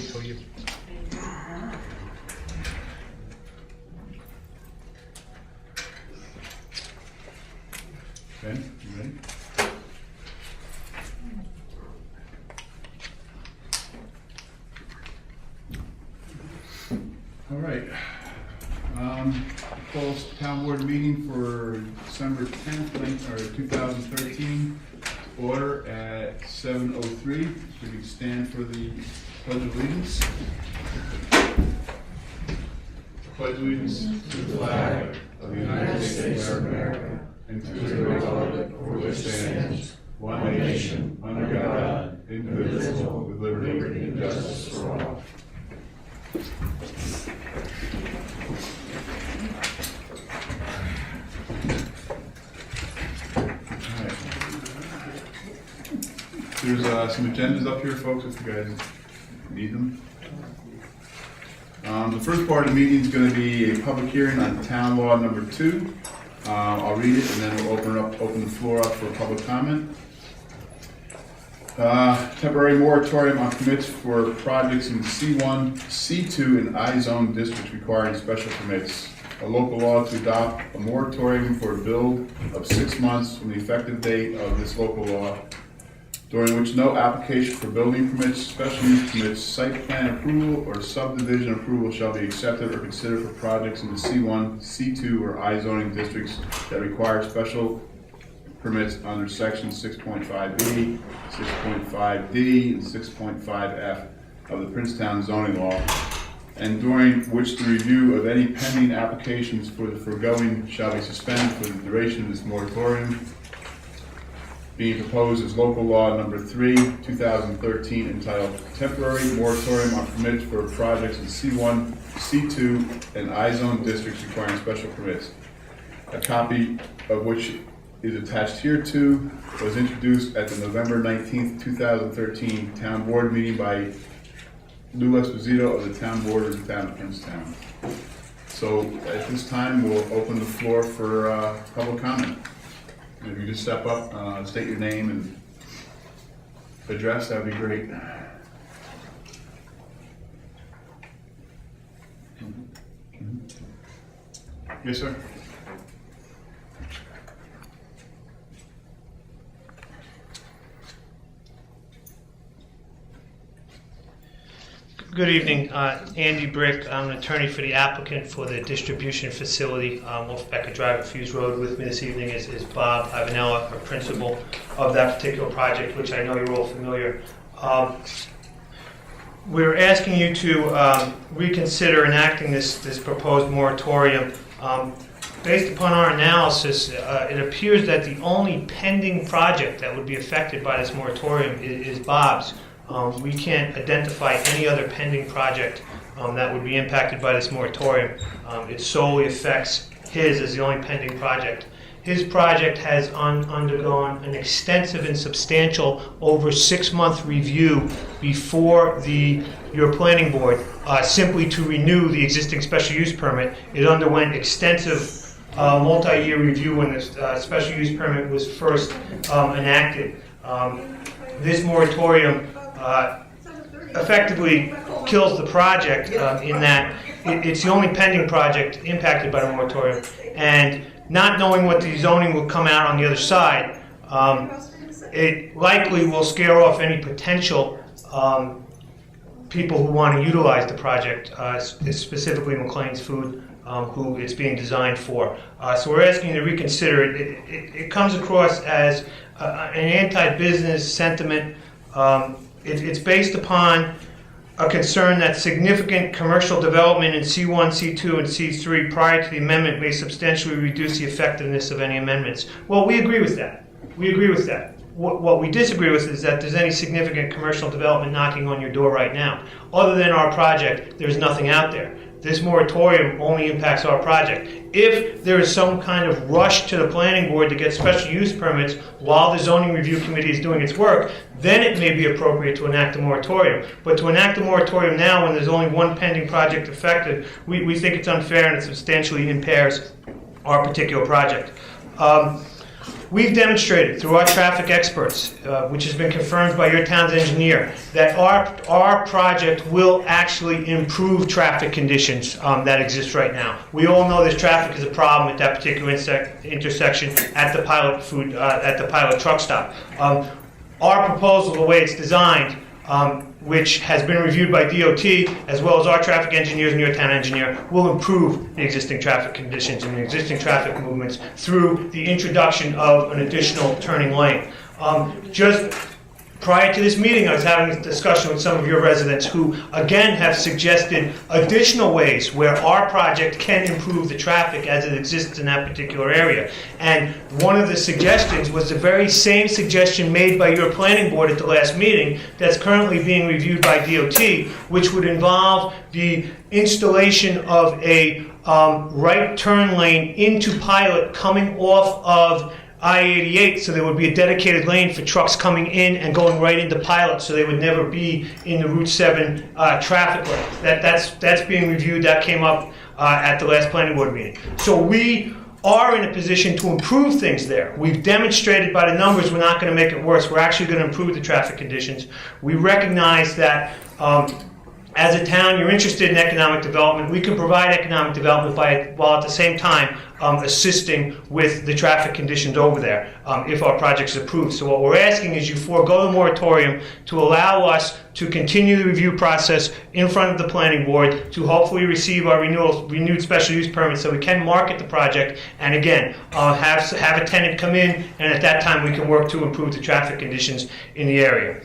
for you. Ben, you ready? All right. Calls town board meeting for December 10th, 2013. Order at 7:03. Should we stand for the Pledge of Allegiance? Pledge allegiance to the flag of the United States of America and to the republic for which it stands, one nation, under God, indivisible, with liberty and justice for all. There's some agendas up here, folks, if you guys need them. The first part of the meeting is going to be a public hearing on Town Law Number 2. I'll read it and then we'll open the floor up for public comment. Temporary moratorium on permits for projects in C1, C2, and I-zone districts requiring special permits. A local law to adopt a moratorium for a build of 6 months from the effective date of this local law, during which no application for building permits, special use permits, site plan approval, or subdivision approval shall be accepted or considered for projects in the C1, C2, or I zoning districts that require special permits under section 6.5B, 6.5D, and 6.5F of the Princetown zoning law, and during which the review of any pending applications for the foregoing shall be suspended for the duration of this moratorium, being proposed as local law number 3, 2013, entitled Temporary Moratorium on Permits for Projects in C1, C2, and I-zone districts requiring special permits. A copy of which is attached hereto was introduced at the November 19th, 2013 Town Board meeting by Lou Esposito of the Town Board of the Town of Princetown. So at this time, we'll open the floor for public comment. If you just step up, state your name and address, that would be great. Yes, sir. Good evening, Andy Brick. I'm an attorney for the applicant for the distribution facility off Becker Drive at Fuse Road. With me this evening is Bob Ivanella, a principal of that particular project, which I know you're all familiar. We're asking you to reconsider enacting this proposed moratorium. Based upon our analysis, it appears that the only pending project that would be affected by this moratorium is Bob's. We can't identify any other pending project that would be impacted by this moratorium. It solely affects his as the only pending project. His project has undergone an extensive and substantial over 6-month review before your planning board, simply to renew the existing special use permit. It underwent extensive multi-year review when this special use permit was first enacted. This moratorium effectively kills the project in that it's the only pending project impacted by the moratorium, and not knowing what the zoning will come out on the other side, it likely will scare off any potential people who want to utilize the project, specifically McLean's Food, who it's being designed for. So we're asking you to reconsider it. It comes across as an anti-business sentiment. It's based upon a concern that significant commercial development in C1, C2, and C3 prior to the amendment may substantially reduce the effectiveness of any amendments. Well, we agree with that. We agree with that. What we disagree with is that there's any significant commercial development knocking on your door right now. Other than our project, there's nothing out there. This moratorium only impacts our project. If there is some kind of rush to the planning board to get special use permits while the zoning review committee is doing its work, then it may be appropriate to enact a moratorium. But to enact a moratorium now when there's only one pending project affected, we think it's unfair and it substantially impairs our particular project. We've demonstrated through our traffic experts, which has been confirmed by your town's engineer, that our project will actually improve traffic conditions that exist right now. We all know there's traffic is a problem at that particular intersection at the pilot truck stop. Our proposal, the way it's designed, which has been reviewed by DOT, as well as our traffic engineers and your town engineer, will improve the existing traffic conditions and the existing traffic movements through the introduction of an additional turning lane. Just prior to this meeting, I was having a discussion with some of your residents who, again, have suggested additional ways where our project can improve the traffic as it exists in that particular area. And one of the suggestions was the very same suggestion made by your planning board at the last meeting that's currently being reviewed by DOT, which would involve the installation of a right turn lane into Pilot coming off of I-88, so there would be a dedicated lane for trucks coming in and going right into Pilot, so they would never be in the Route 7 traffic lane. That's being reviewed. That came up at the last planning board meeting. So we are in a position to improve things there. We've demonstrated by the numbers we're not going to make it worse. We're actually going to improve the traffic conditions. We recognize that as a town, you're interested in economic development. We can provide economic development while at the same time assisting with the traffic conditions over there if our project is approved. So what we're asking is you forego the moratorium to allow us to continue the review process in front of the planning board to hopefully receive our renewed special use permit so we can market the project and again have a tenant come in, and at that time we can work to improve the traffic conditions in the area.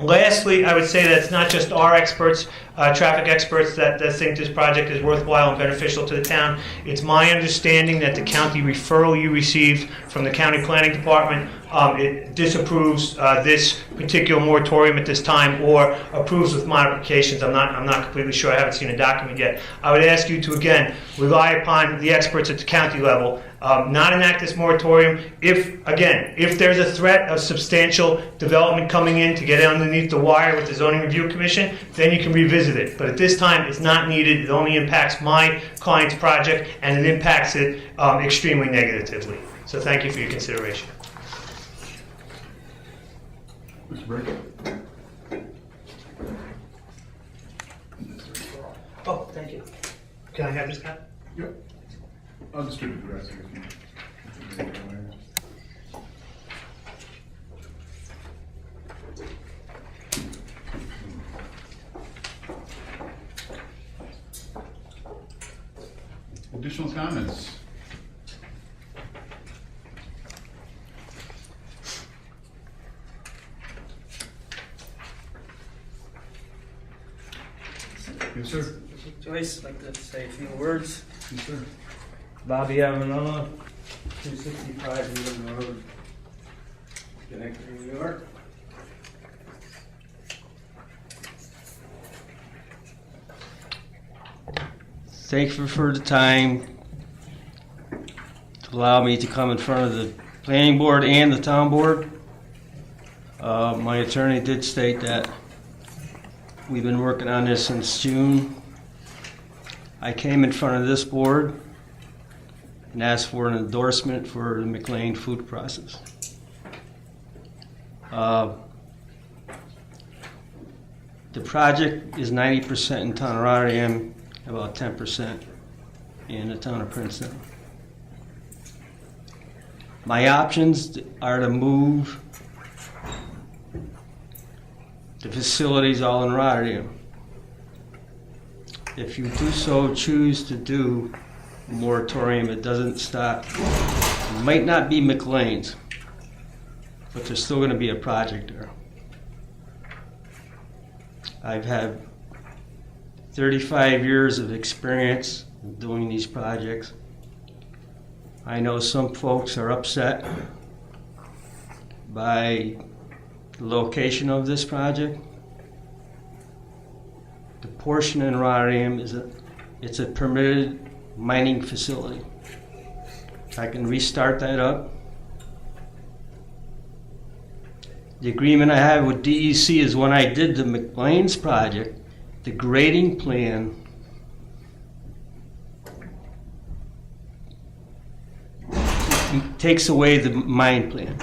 Lastly, I would say that it's not just our experts, traffic experts, that think this project is worthwhile and beneficial to the town. It's my understanding that the county referral you received from the county planning department, it disapproves this particular moratorium at this time or approves with modifications. I'm not completely sure. I haven't seen a document yet. I would ask you to, again, rely upon the experts at the county level, not enact this moratorium. If there's a threat of substantial development coming in to get underneath the wire with the Zoning Review Commission, then you can revisit it. But at this time, it's not needed. It only impacts my client's project, and it impacts it extremely negatively. So thank you for your consideration. Mr. Burke? Oh, thank you. Can I have this guy? Yep. I'll distribute the rest of it. Additional comments? Yes, sir. Joyce, I'd like to say a few words. Yes, sir. Bobby Avenella, 265 Newton Road, Schenectady, New York. Thank you for the time to allow me to come in front of the planning board and the town board. My attorney did state that we've been working on this since June. I came in front of this board and asked for an endorsement for the McLean food process. The project is 90% in town of Rotterdam, about 10% in the town of Princetown. My options are to move the facilities all in Rotterdam. If you do so choose to do a moratorium, it doesn't stop. It might not be McLean's, but there's still going to be a project there. I've had 35 years of experience doing these projects. I know some folks are upset by the location of this project. The portion in Rotterdam it's a permitted mining facility. I can restart that up. The agreement I have with DEC is when I did the McLean's project, the grading plan takes away the mine plan,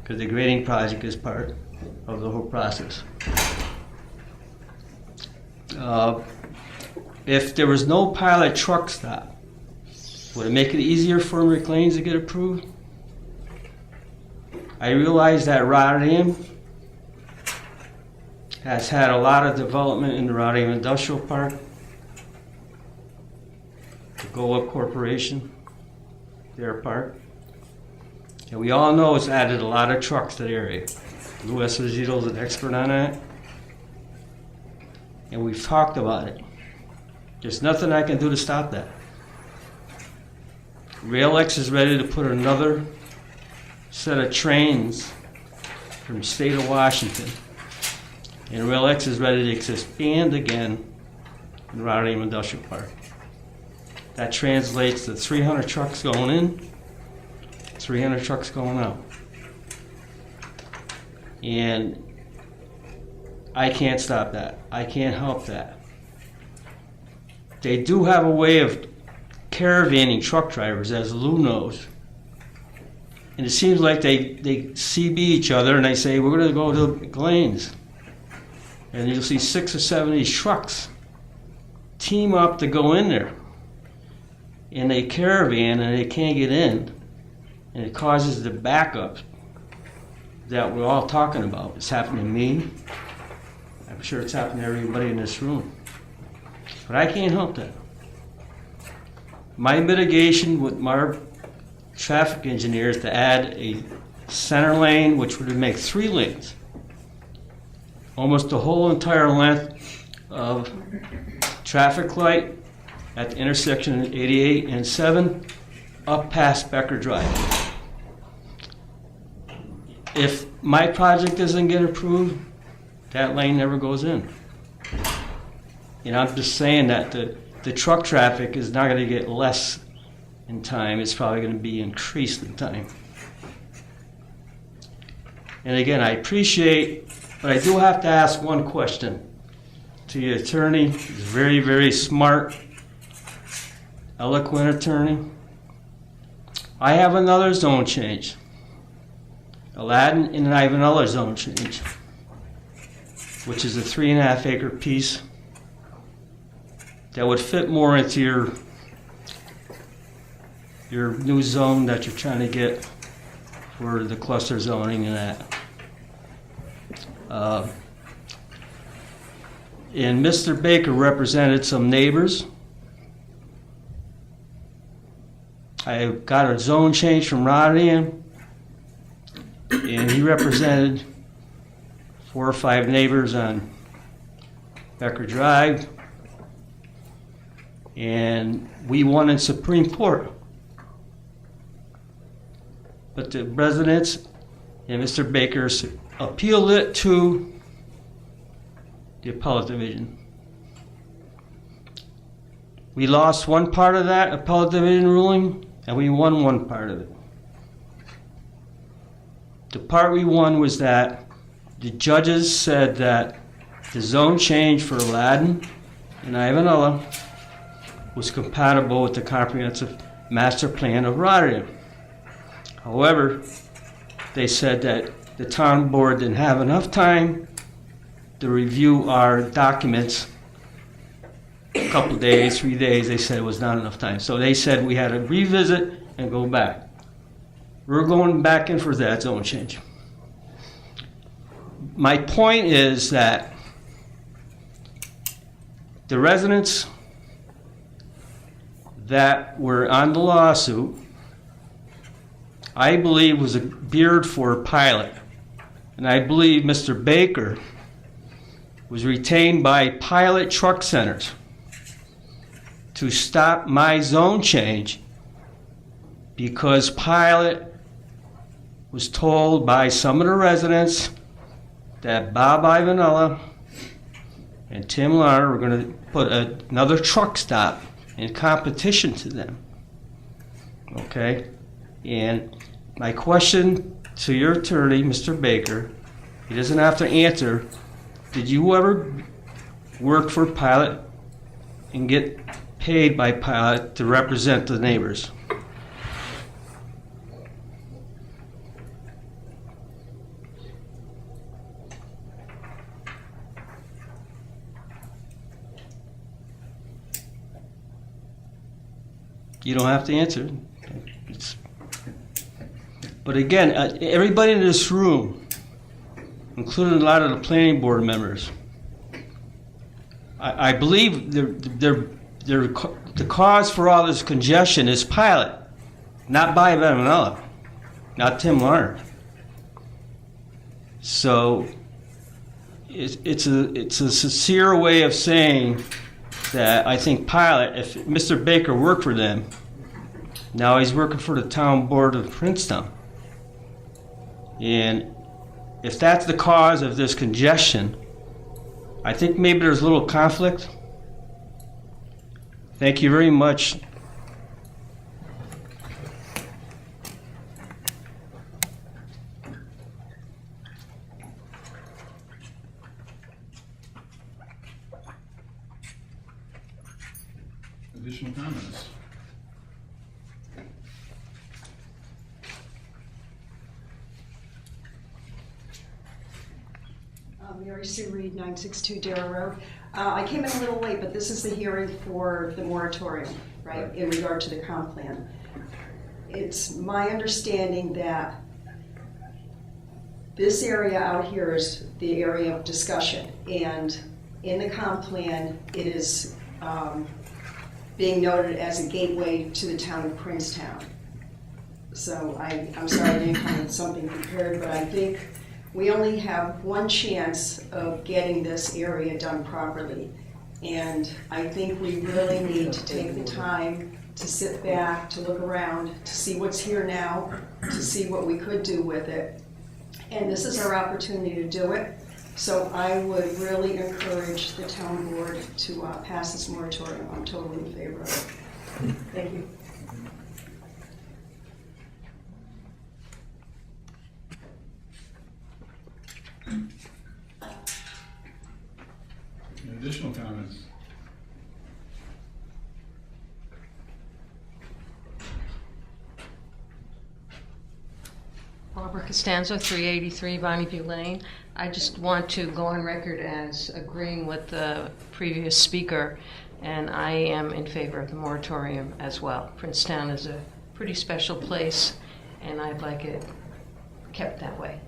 because the grading project is part of the whole process. If there was no pilot truck stop, would it make it easier for McLean's to get approved? I realize that Rotterdam has had a lot of development in the Rotterdam Industrial Park. The Goa Corporation, their park. And we all know it's added a lot of trucks to the area. Lou Esposito's an expert on that. And we've talked about it. There's nothing I can do to stop that. RailX is ready to put another set of trains from the state of Washington. And RailX is ready to expand again in Rotterdam Industrial Park. That translates to 300 trucks going in, 300 trucks going out. And I can't stop that. I can't help that. They do have a way of caravanning truck drivers, as Lou knows. And it seems like they CB each other and they say, we're going to go to McLean's. And you'll see 6 or 7 of these trucks team up to go in there. And they caravan and they can't get in. And it causes the backup that we're all talking about. It's happening to me. I'm sure it's happening to everybody in this room. But I can't help that. My mitigation with my traffic engineer is to add a center lane, which would make 3 lanes. Almost the whole entire length of traffic light at the intersection of 88 and 7 up past Becker Drive. If my project doesn't get approved, that lane never goes in. And I'm just saying that the truck traffic is not going to get less in time. It's probably going to be increased in time. And again, I appreciate, but I do have to ask one question to the attorney. He's very, very smart, eloquent attorney. I have another zone change. Aladdin, and I have another zone change, which is a 3.5 acre piece that would fit more into your new zone that you're trying to get for the cluster zoning and that. And Mr. Baker represented some neighbors. I got a zone change from Rotterdam, and he represented 4 or 5 neighbors on Becker Drive, and we won in Supreme Court. But the residents and Mr. Baker appealed it to the appellate division. We lost one part of that appellate division ruling, and we won one part of it. The part we won was that the judges said that the zone change for Aladdin and Ivanella was compatible with the comprehensive master plan of Rotterdam. However, they said that the town board didn't have enough time to review our documents. A couple of days, 3 days, they said it was not enough time. So they said we had to revisit and go back. We're going back in for that zone change. My point is that the residents that were on the lawsuit, I believe, was geared for a pilot. And I believe Mr. Baker was retained by pilot truck centers to stop my zone change because pilot was told by some of the residents that Bob Ivanella and Tim Lar were going to put another truck stop in competition to them. Okay? And my question to your attorney, Mr. Baker, he doesn't have to answer, did you ever work for Pilot and get paid by Pilot to represent the neighbors? You don't have to answer. It's, but again, everybody in this room, including a lot of the planning board members, I believe the cause for all this congestion is Pilot, not By Vanilla, not Tim Larner. So it's a sincere way of saying that I think Pilot, if Mr. Baker worked for them, now he's working for the town board of Princetown. And if that's the cause of this congestion, I think maybe there's a little conflict. Thank you very much. Additional comments? Mary Sue Reed, 962 Darrow Road. I came in a little late, but this is the hearing for the moratorium, right, in regard to the comp plan. It's my understanding that this area out here is the area of discussion, and in the comp plan, it is being noted as a gateway to the town of Princetown. So I'm sorry I didn't come with something prepared, but I think we only have one chance of getting this area done properly. And I think we really need to take the time to sit back, to look around, to see what's here now, to see what we could do with it. And this is our opportunity to do it. So I would really encourage the town board to pass this moratorium. I'm totally in favor of it. Thank you. Any additional comments? Barbara Costanzo, 383 Bonneview Lane. I just want to go on record as agreeing with the previous speaker, and I am in favor of the moratorium as well. Princetown is a pretty special place, and I'd like it kept that way.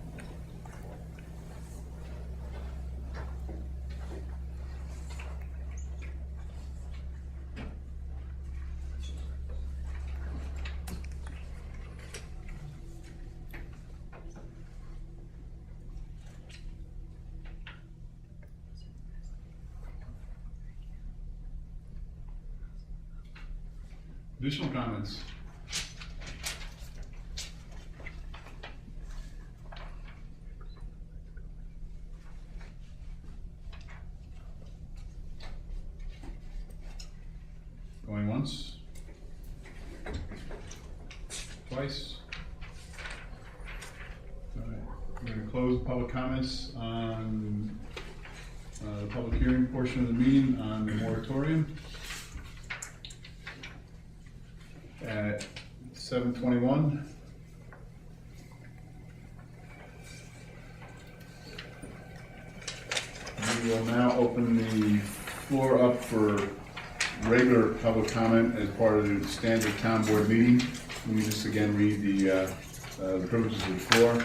Additional comments? Going once? Twice? All right, we're going to close the public comments on the public hearing portion of the meeting on the moratorium. At 7:21. We will now open the floor up for regular public comment as part of the standard town board meeting. Let me just again read the privileges of the floor.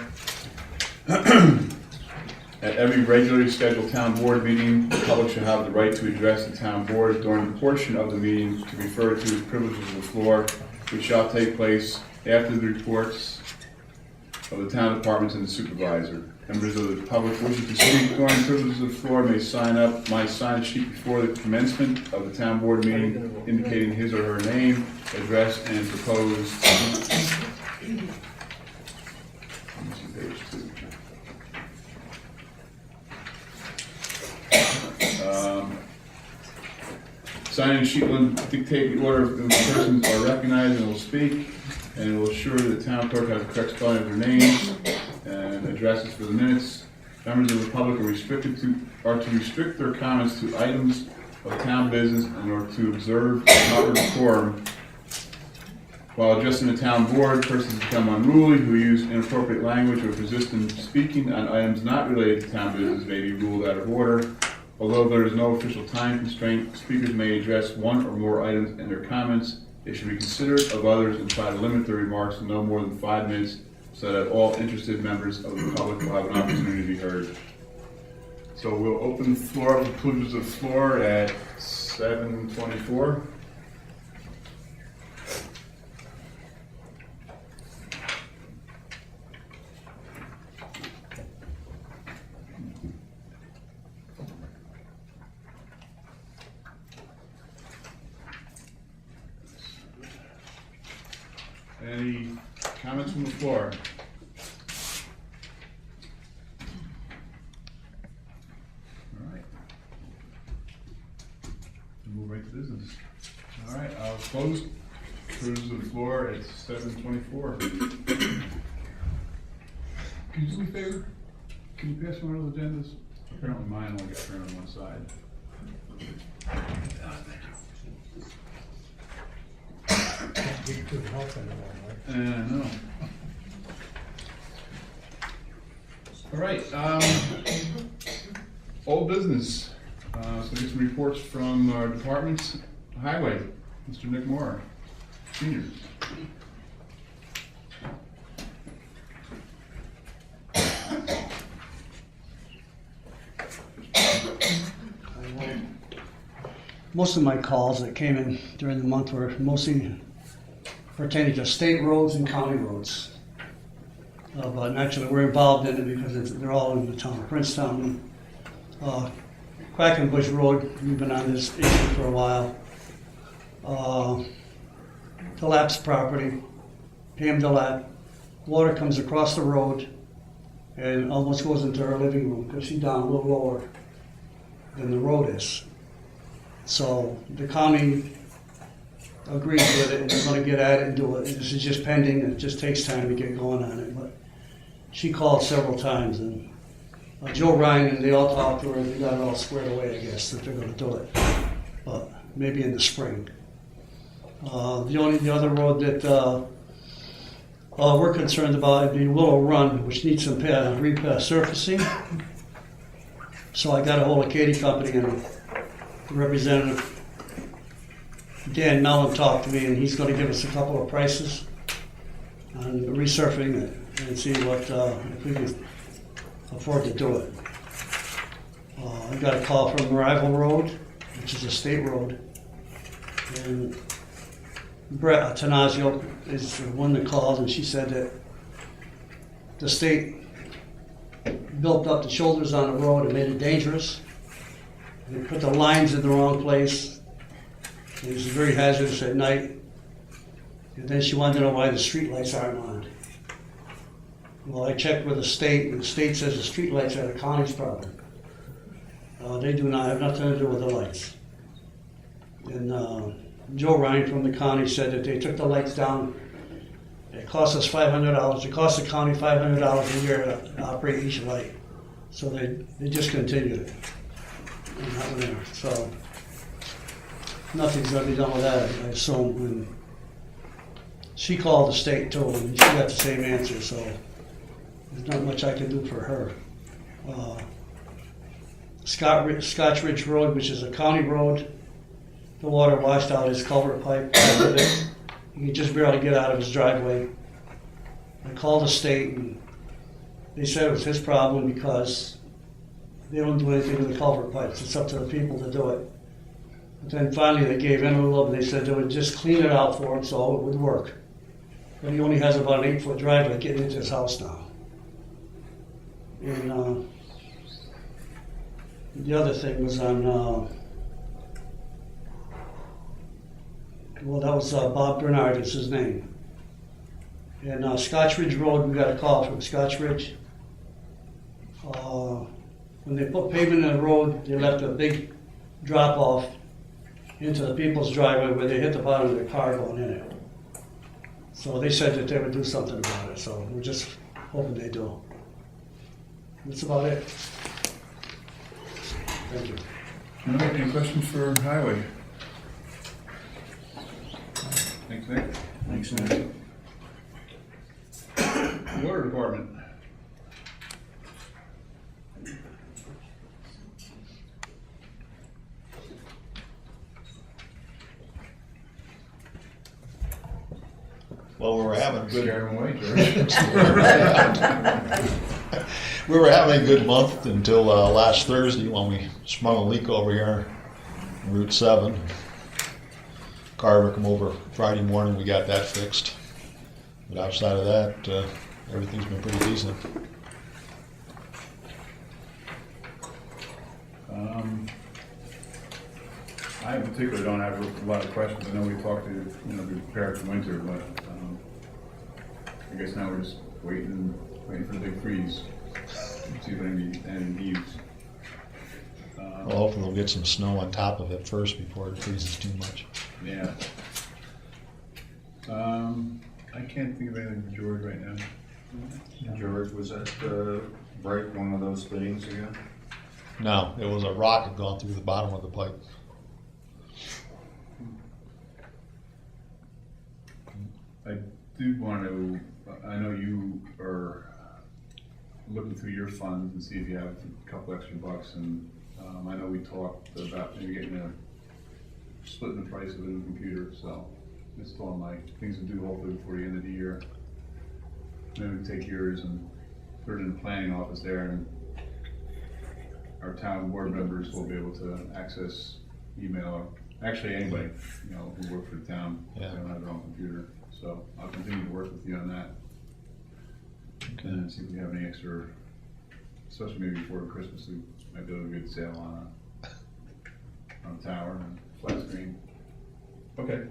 At every regularly scheduled town board meeting, the public shall have the right to address the town board during the portion of the meeting to be referred to as privileges of the floor, which shall take place after the reports of the town departments and the supervisor. Members of the public wishing to speak during privileges of the floor may sign a sheet before the commencement of the town board meeting indicating his or her name, address, and proposed. Page 2. Signing sheet will dictate the order in which persons are recognized and will speak, and will assure that the town clerk has the correct spelling of their names and addresses for the minutes. Members of the public are to restrict their comments to items of town business and are to observe proper decorum. While addressing the town board, persons become unruly who use inappropriate language or persist in speaking on items not related to town business may be ruled out of order. Although there is no official time constraint, speakers may address one or more items in their comments It should be considerate of others and try to limit their remarks to no more than 5 minutes so that all interested members of the public will have an opportunity to be heard. So we'll open the floor, conclusions of the floor at 7:24. Any comments from the floor? All right. We'll move right to business. All right, I'll close cruise of the floor at 7:24. Can you do me a favor? Can you pass one of those agendas? Apparently mine only got turned on one side. No. All right, old business. So get some reports from our departments. Highway, Mr. Nick Moore, Senior. Most of my calls that came in during the month were mostly pertaining to state roads and county roads. But naturally, we're involved in it because they're all in the town of Princetown. Quackenbush Road, we've been on this issue for a while. Delap's property, Pam Delap, water comes across the road and almost goes into her living room because she's down a little lower than the road is. So the county agrees with it and they're gonna get at it and do it. This is just pending, it just takes time to get going on it, but she called several times and Joe Ryan and they all talked to her and they got it all squared away, I guess, that they're gonna do it, but maybe in the spring. The other road that we're concerned about would be Willow Run, which needs some resurfacing. So I got a hold of Katie Company and the representative Dan Mellon talked to me and he's going to give us a couple of prices on resurfacing it and see what if we can afford to do it. I got a call from Rival Road, which is a state road, and Brett Tanazio is the one that called and she said that the state built up the shoulders on the road and made it dangerous. They put the lines in the wrong place. It was very hazardous at night. And then she wanted to know why the street lights aren't on. Well, I checked with the state, and the state says the street lights are the county's problem. They do not have nothing to do with the lights. And Joe Ryan from the county said that they took the lights down. It cost us $500. It cost the county $500 a year to operate each light. So they discontinued it. So nothing's going to be done with that, I assume. And she called the state too, and she got the same answer. So there's not much I can do for her. Scotch Ridge Road, which is a county road, the water washed out his culvert pipe. He could just barely get out of his driveway. I called the state, and they said it was his problem because they don't do anything with the culvert pipes. It's up to the people to do it. But then finally they gave in a little bit. They said they would just clean it out for him so it would work. But he only has about an 8-foot driveway getting into his house now. And the other thing was on, well, that was Bob Bernard is his name. And Scotch Ridge Road, we got a call from Scotch Ridge. When they put pavement in the road, they left a big drop off into the people's driveway where they hit the bottom of their car going in it. So they said that they would do something about it, so we're just hoping they do. That's about it. Thank you. All right, any questions for Highway? Thanks, Nick. Thanks, Nick. Water Department. Well, we were having a good, Scare them away, George. we were having a good month until last Thursday when we sprung a leak over here on Route 7. Carver come over Friday morning, we got that fixed. But outside of that, everything's been pretty decent. I in particular don't have a lot of questions. I know we talked to, be prepared for winter, but I guess now we're just waiting for the big freeze. See if any leaves. Well, hopefully we'll get some snow on top of it first before it freezes too much. Yeah. I can't think of anything for George right now. George, was that break one of those things again? No, it was a rock had gone through the bottom of the pipe. I do want to, I know you are looking through your funds and see if you have a couple extra bucks, and I know we talked about maybe splitting the price of a new computer, so it's all my things to do hopefully before the end of the year. Maybe take yours and put it in the planning office there, and our town board members will be able to access email, or actually anybody, who work for the town, Yeah. they don't have their own computer. So I'll continue to work with you on that. Okay. And see if we have any extra, especially maybe before Christmas, we might be able to get a sale on a tower and flat screen. Okay.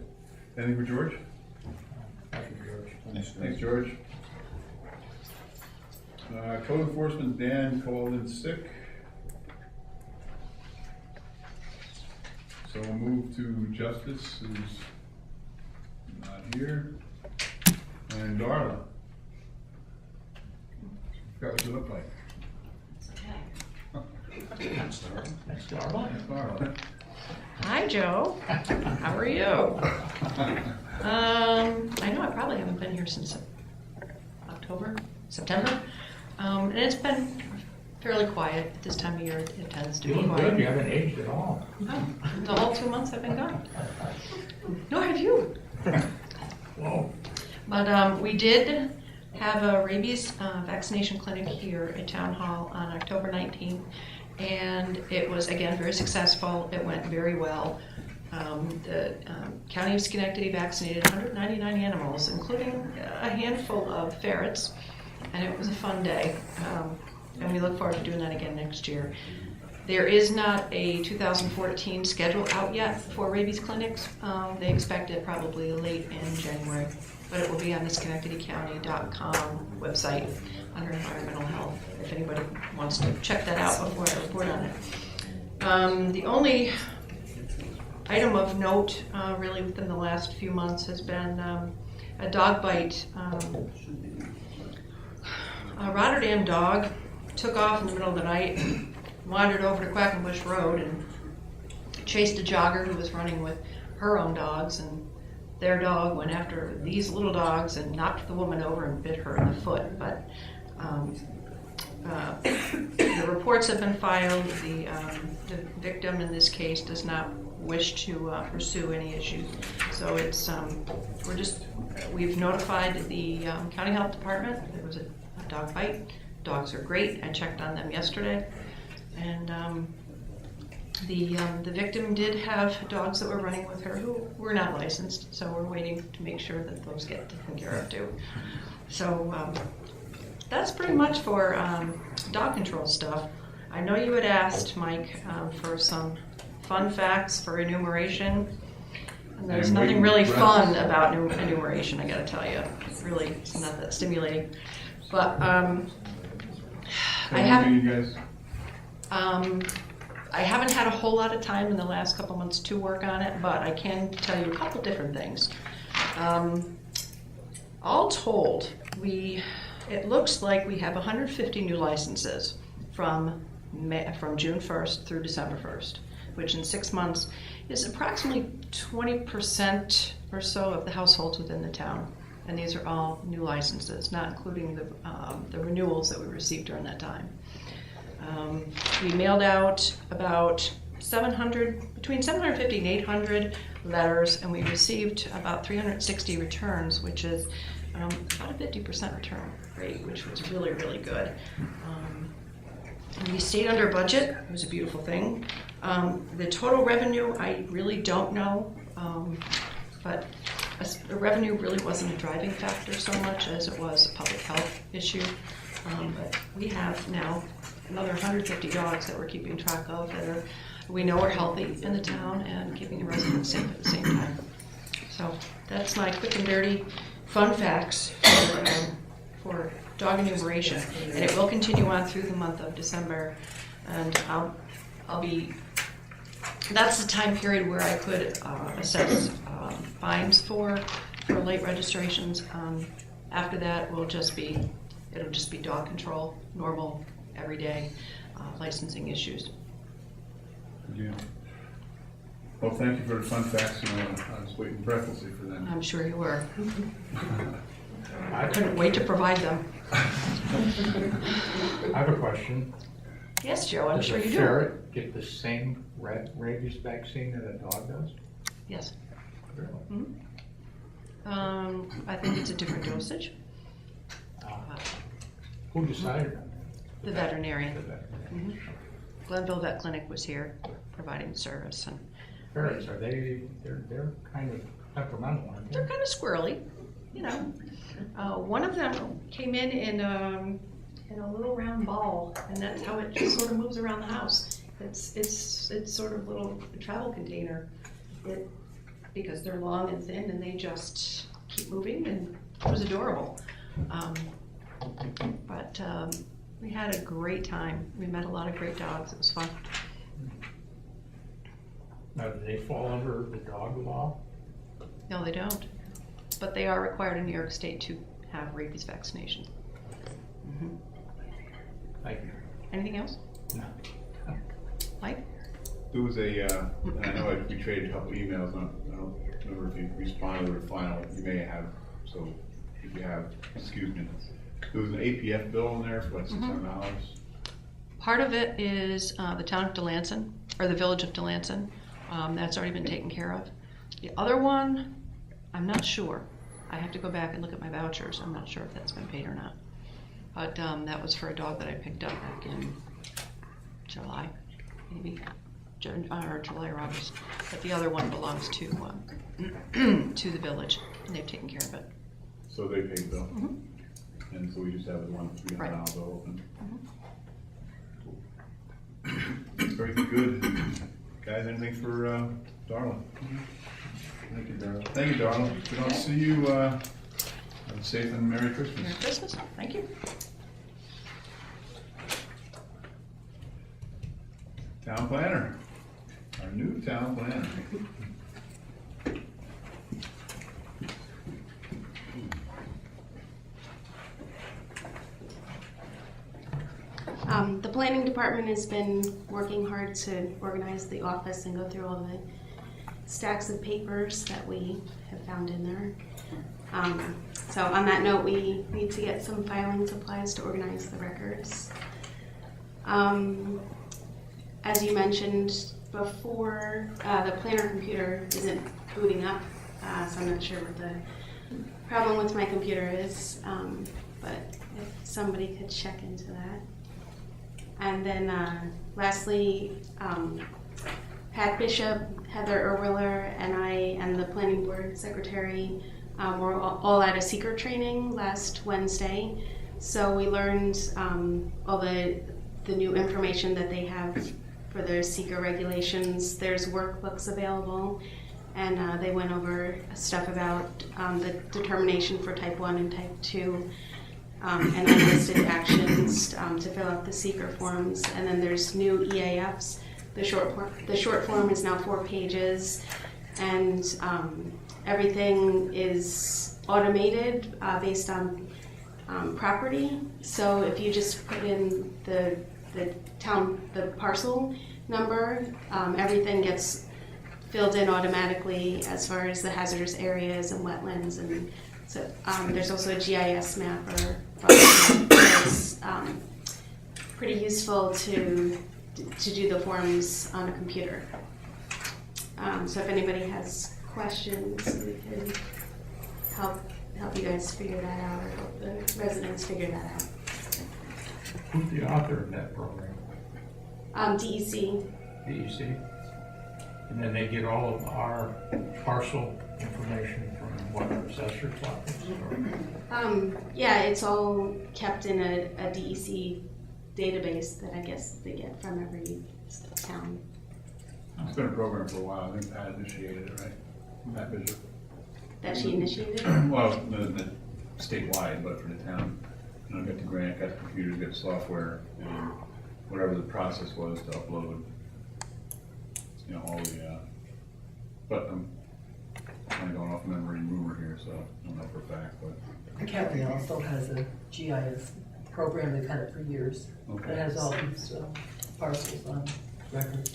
Anything for George? Thank you, George. Thanks, George. Code enforcement, Dan called in sick. So we'll move to Justice, who's not here. And Darla. Forgot what you look like. That's Darla. That's Darla. Hi, Joe. How are you? I know I probably haven't been here since September. And it's been fairly quiet at this time of year. It tends to You be look quiet. good, you haven't aged at all. Oh, the whole 2 months I've been gone. Nor have you. Whoa. But we did have a rabies vaccination clinic here at Town Hall on October 19th. And it was, again, very successful. It went very well. The County of Schenectady vaccinated 199 animals, including a handful of ferrets. And it was a fun day. And we look forward to doing that again next year. There is not a 2014 schedule out yet for rabies clinics. They expect it probably late in January, but it will be on the SchenectadyCounty.com website under environmental health, if anybody wants to check that out before I report on it. The only item of note really within the last few months has been a dog bite. A Rotterdam dog took off in the middle of the night, wandered over to Quackenbush Road and chased a jogger who was running with her own dogs, and their dog went after these little dogs and knocked the woman over and bit her in the foot. But the reports have been filed. The victim in this case does not wish to pursue any issues. So it's we've notified the county health department. There was a dog bite. Dogs are great. I checked on them yesterday, and the victim did have dogs that were running with her who were not licensed. So we're waiting to make sure that those get taken care of too. So that's pretty much for dog control stuff. I know you had asked, Mike, for some fun facts for enumeration. And there's nothing really fun about enumeration, I gotta tell you. It's really not that stimulating. But I haven't had a whole lot of time in the last couple months to work on it, but I can tell you a couple different things. All told, it looks like we have 150 new licenses from June 1st through December 1st, which in 6 months is approximately 20% or so of the households within the town. And these are all new licenses, not including the renewals that we received during that time. We mailed out about between 750 and 800 letters, and we received about 360 returns, which is about a 50% return rate, which was really, really good. And we stayed under budget. It was a beautiful thing. The total revenue, I really don't know, but the revenue really wasn't a driving factor so much as it was a public health issue. But we have now another 150 dogs that we're keeping track of that we know are healthy in the town and keeping the residents safe at the same time. So that's my quick and dirty fun facts for dog enumeration, and it will continue on through the month of December. And I'll be. That's the time period where I could assess fines for late registrations. After that, it'll just be dog control, normal, everyday licensing issues. Yeah. Well, thank you for the fun facts. I was waiting breathlessly for them. I'm sure you were. I couldn't wait to provide them. I have a question. Yes, Joe, I'm sure you Does do. a ferret get the same rabies vaccine that a dog does? Yes. Really? I think it's a different dosage. Who decided on The that? veterinarian. The veterinarian. Mhm. Glenville Vet Clinic was here providing service, and Ferrets, they're kind of temperamental, aren't they're they? kind of squirrely, you know. One of them came in a little round ball, and that's how it just sort of moves around the house. It's sort of a little travel container. Because they're long and thin, and they just keep moving, and it was adorable. But we had a great time. We met a lot of great dogs. It was fun. Now, do they fall under the dog law? No, they don't. But they are required in New York State to have rabies vaccination. Mhm. Thank you. Anything else? No. Mike? There was and I know we traded a couple emails. I don't remember if you responded to the final. You may have. So if you have, excuse me. There was an APF bill in there for like $600. Part of it is the town of Delancey, or the village of Delancey. That's already been taken care of. The other one, I'm not sure. I have to go back and look at my vouchers. I'm not sure if that's been paid or not. But that was for a dog that I picked up back in July, maybe. Or July or August. But the other one belongs to to the village, and they've taken care of it. So they paid the bill. Mm-hmm. And so we just have the one $300 bill open. Very good. Guys, anything for Darla? Thank you, Darrell. Thank you, Darla. If we don't see you, have a safe and Merry Christmas. Merry Christmas. Thank you. Town planner. Our new town planner. The planning department has been working hard to organize the office and go through all the stacks of papers that we have found in there. So on that note, we need to get some filing supplies to organize the records. As you mentioned before, the planner computer isn't booting up, so I'm not sure what the problem with my computer is, but if somebody could check into that. And then lastly, Pat Bishop, Heather Erwiller, and I, and the planning board secretary were all at a seeker training last Wednesday. So we learned all the new information that they have for their seeker regulations. There's workbooks available, and they went over stuff about the determination for type 1 and type 2. And unlisted actions to fill out the seeker forms, and then there's new EAFs. The short form is now 4 pages, and everything is automated based on property. So if you just put in the parcel number, everything gets filled in automatically as far as the hazardous areas and wetlands, and so there's also a GIS mapper. It's pretty useful to to do the forms on a computer. So if anybody has questions, we can help you guys figure that out, or help the residents figure that out. Who's the author of that program? DEC. DEC? And then they get all of our parcel information from what, assessor's office? Or- Yeah, it's all kept in a DEC database that I guess they get from every town. It's been a program for a while. I think Pat initiated it, right? Pat Bishop. That she initiated. Well, the statewide, but for the town, you know, got the grant, got the computers, got the software, and whatever the process was to upload, you know, all the, but I'm kind of going off memory and rumor here, so I don't know for a fact, but. Kathy also has a GIS program, they've had it for years. Okay. It has all these parcels on record.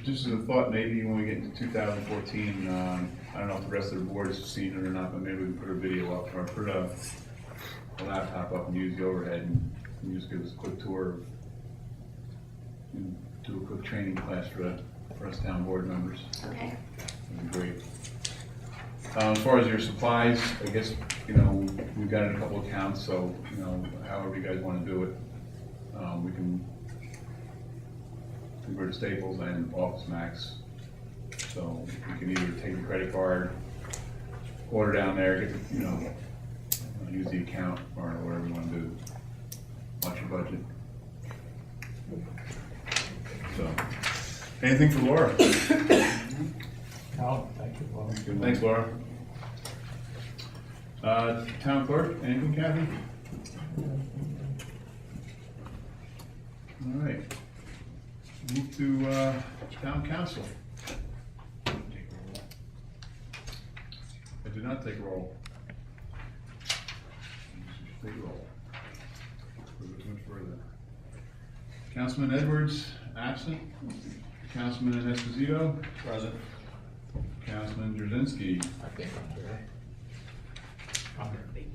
Just as a thought, maybe when we get into 2014, I don't know if the rest of the board has seen it or not, but maybe we can put a video up, or put a laptop up and use the overhead, and you just give us a quick tour, and do a quick training class for us town board members. Okay. That'd be great. As far as your supplies, I guess, you know, we've got it in a couple accounts, so, you know, however you guys want to do it, we can go to Staples and Office Max. So you can either take the credit card, order down there, get the, you know, use the account, or whatever you want to do. Watch your budget. So, anything for Laura? No, thank you, Paul. Thanks, Laura. Town clerk, anything, Kathy? All right. Move to town council. I did not take a roll. Take a roll. We'll go too much further. Councilman Edwards, absent. Councilman Esposito. Present. Councilman Drzezinski. I think I'm here. I'm ready.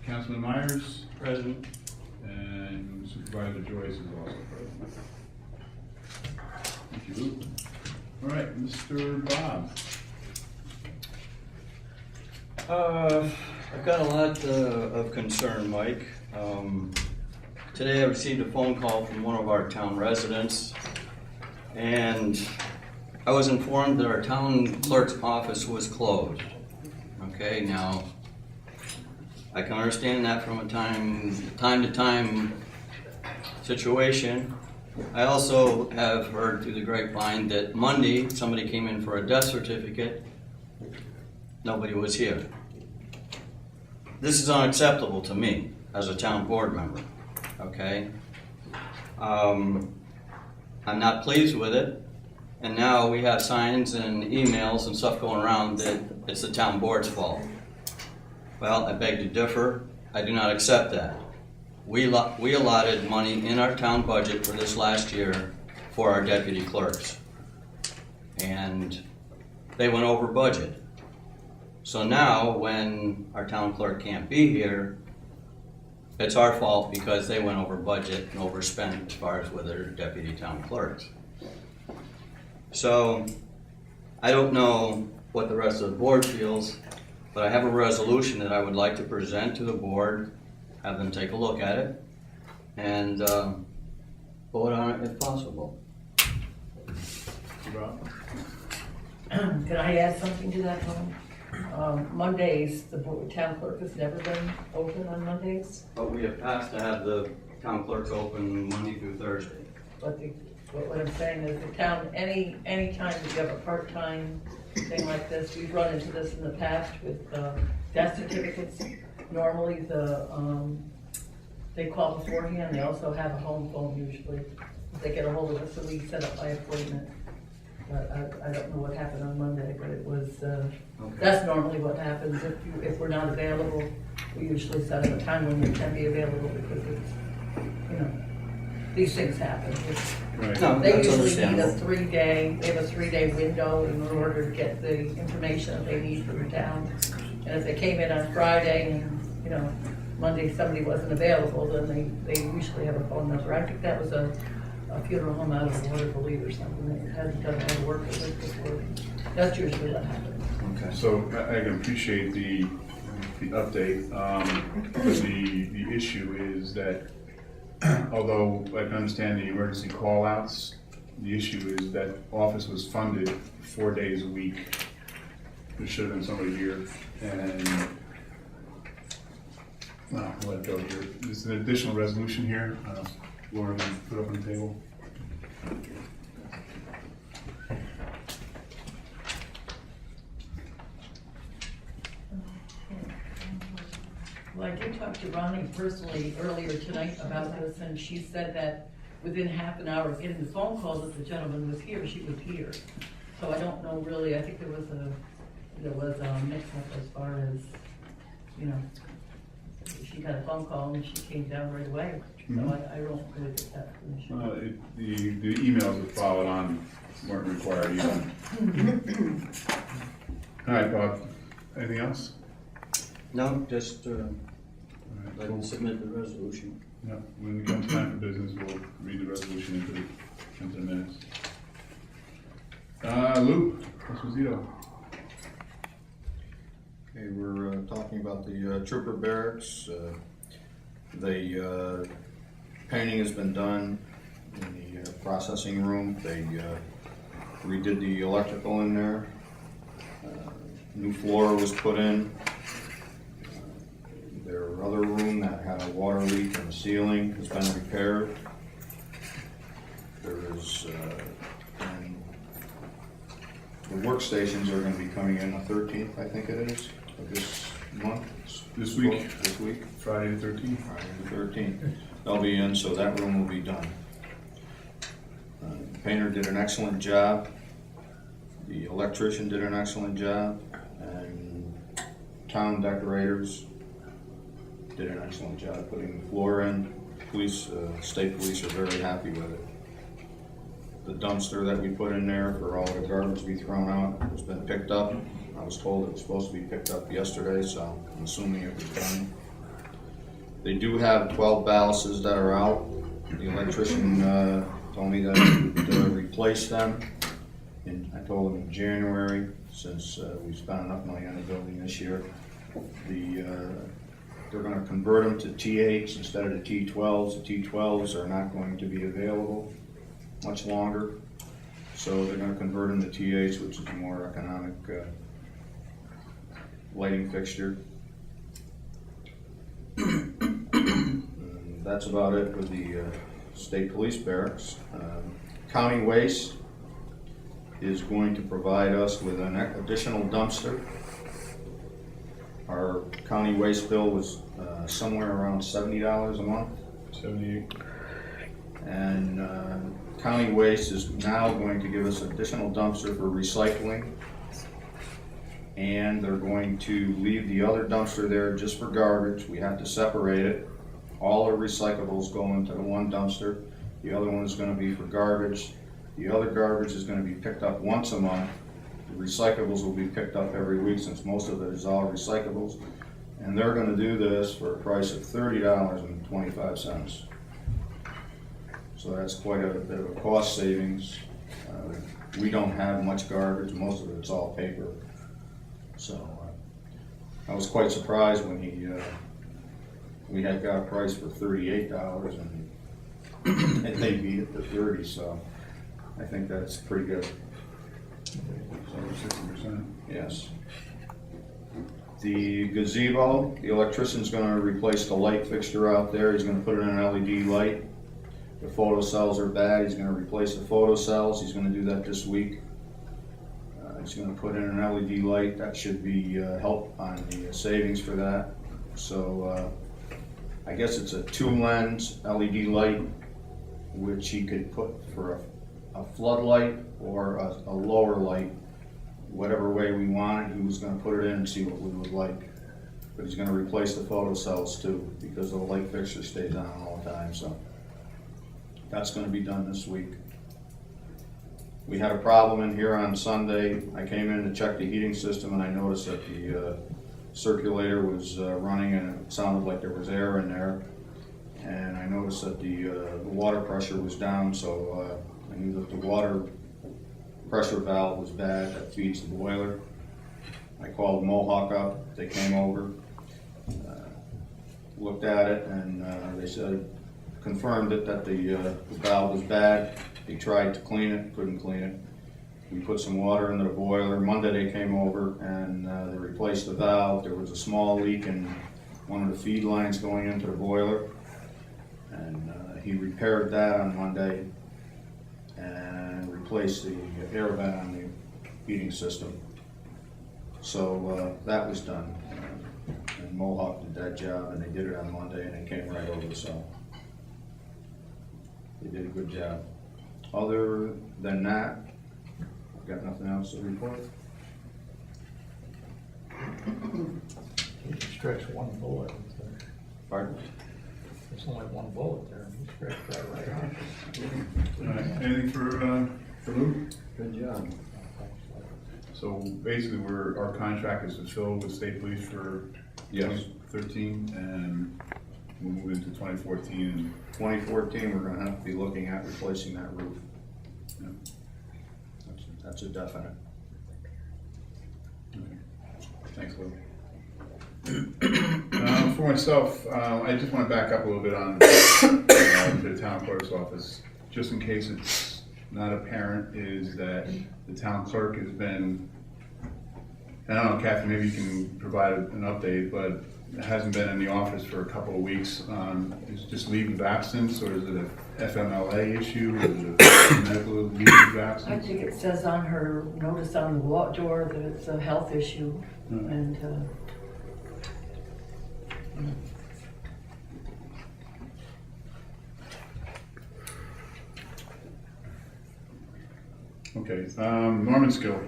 Councilman Myers. President. And Supervisor Joyce is also present. Thank you. All right, Mr. Bob. I've got a lot of concern, Mike. Today I received a phone call from one of our town residents, and I was informed that our town clerk's office was closed. Okay, now, I can understand that from a time-to-time situation. I also have heard through the grapevine that Monday, somebody came in for a death certificate. Nobody was here. This is unacceptable to me as a town board member, okay? I'm not pleased with it. And now we have signs and emails and stuff going around that it's the town board's fault. Well, I beg to differ. I do not accept that. We allotted money in our town budget for this last year for our deputy clerks. And they went over budget. So now when our town clerk can't be here, it's our fault because they went over budget and overspent as far as with their deputy town clerks. So I don't know what the rest of the board feels, but I have a resolution that I would like to present to the board, have them take a look at it, and vote on it if possible. Can I add something to that, Tom? Mondays, the town clerk has never been open on Mondays, But we have passed to have the town clerks open Monday through Thursday. but what I'm saying is the town, any time that you have a part-time thing like this, we've run into this in the past with death certificates. Normally they call beforehand, they also have a home phone usually. If they get a hold of us, so we set up by appointment. I don't know what happened on Monday, but it was, that's normally what happens. If we're not available, we usually set up a time when we can be available because it's, you know, these things happen. Right. No, They that's usually need a understandable. they have a 3-day window in order to get the information that they need from the town. And if they came in on Friday and, you know, Monday somebody wasn't available, then they usually have a phone number. I think that was a funeral home out of Waterville or something. They hadn't done all the work with it before. That's usually what happens. Okay, so I can appreciate the update. But the issue is that although I can understand the emergency call-outs, the issue is that office was funded 4 days a week. There should have been somebody here, and well, I'll let it go here. There's an additional resolution here. Laura, will you put up on the table? Well, I did talk to Ronnie personally earlier tonight about this, and she said that within half an hour of getting the phone call that the gentleman was here, she was here. So I don't know really, I think there was a mix-up as far as, you know, she got a phone call and she came down right away. So I don't really get that from the show. The emails that followed on weren't required either. All right, Bob, anything else? No, just All right, let cool. me submit the resolution. Yeah, when it comes time for business, we'll read the resolution into the minutes. Lou, Esposito. Okay, we're talking about the trooper barracks. The painting has been done in the processing room. They redid the electrical in there. New floor was put in. Their other room that had a water leak in the ceiling has been repaired. There is, and the workstations are gonna be coming in the 13th, I think it is, of this month. This week. This week, Friday the 13th. Friday the 13th. They'll be in, so that room will be done. The painter did an excellent job. The electrician did an excellent job, and town decorators did an excellent job putting the floor in. Police, state police are very happy with it. The dumpster that we put in there for all the garbage to be thrown out has been picked up. I was told it was supposed to be picked up yesterday, so I'm assuming it was done. They do have 12 balances that are out. The electrician told me that to replace them. And I told him in January, since we spent enough money on the building this year. They're going to convert them to T8s instead of the T12s. The T12s are not going to be available much longer. So they're going to convert them to T8s, which is a more economic lighting fixture. And that's about it with the state police barracks. County Waste is going to provide us with an additional dumpster. Our county waste bill was somewhere around $70 a month. 78. And county waste is now going to give us an additional dumpster for recycling. And they're going to leave the other dumpster there just for garbage. We have to separate it. All the recyclables go into the one dumpster. The other one is going to be for garbage. The other garbage is going to be picked up once a month. The recyclables will be picked up every week since most of it is all recyclables. And they're going to do this for a price of $30.25. So that's quite a bit of a cost savings. We don't have much garbage. Most of it's all paper. So I was quite surprised when we had got a price for $38 and they beat it to $30. So I think that's pretty good. So 60%. Yes. The gazebo, the electrician's gonna replace the light fixture out there. He's gonna put in an LED light. The photo cells are bad. He's gonna replace the photo cells. He's gonna do that this week. He's gonna put in an LED light. That should be help on the savings for that. So I guess it's a 2-lens LED light, which he could put for a floodlight or a lower light, whatever way we want it. He was going to put it in and see what we would like. But he's going to replace the photo cells too, because the light fixture stays on all the time. So that's going to be done this week. We had a problem in here on Sunday. I came in to check the heating system and I noticed that the circulator was running and it sounded like there was air in there. And I noticed that the water pressure was down, so I knew that the water pressure valve was bad that feeds the boiler. I called Mohawk up, they came over, looked at it, and they said, confirmed it that the valve was bad. They tried to clean it, couldn't clean it. We put some water into the boiler. Monday they came over and they replaced the valve. There was a small leak in one of the feed lines going into the boiler. And he repaired that on Monday and replaced the air vent on the heating system. So that was done. And Mohawk did that job, and they did it on Monday, and they came right over, so they did a good job. Other than that, I've got nothing else to report. You can stretch one bullet. Pardon? There's only one bullet there. You stretch that right on. All right, anything for Lou? Good job. So basically, our contract is fulfilled with state police for Yes. 2013, and we'll move into 2014. 2014, we're gonna have to be looking at replacing that roof. Yeah. That's a definite. Okay. Thanks, Lou. For myself, I just want to back up a little bit on the town clerk's office, just in case it's not apparent, is that the town clerk has been, I don't know, Kathy, maybe you can provide an update, but it hasn't been in the office for a couple of weeks. Is it just leave of absence, or is it a FMLA issue, or is it a medical leave of I absence? think it says on her notice on the door that it's a health issue, and Okay, Normanskill.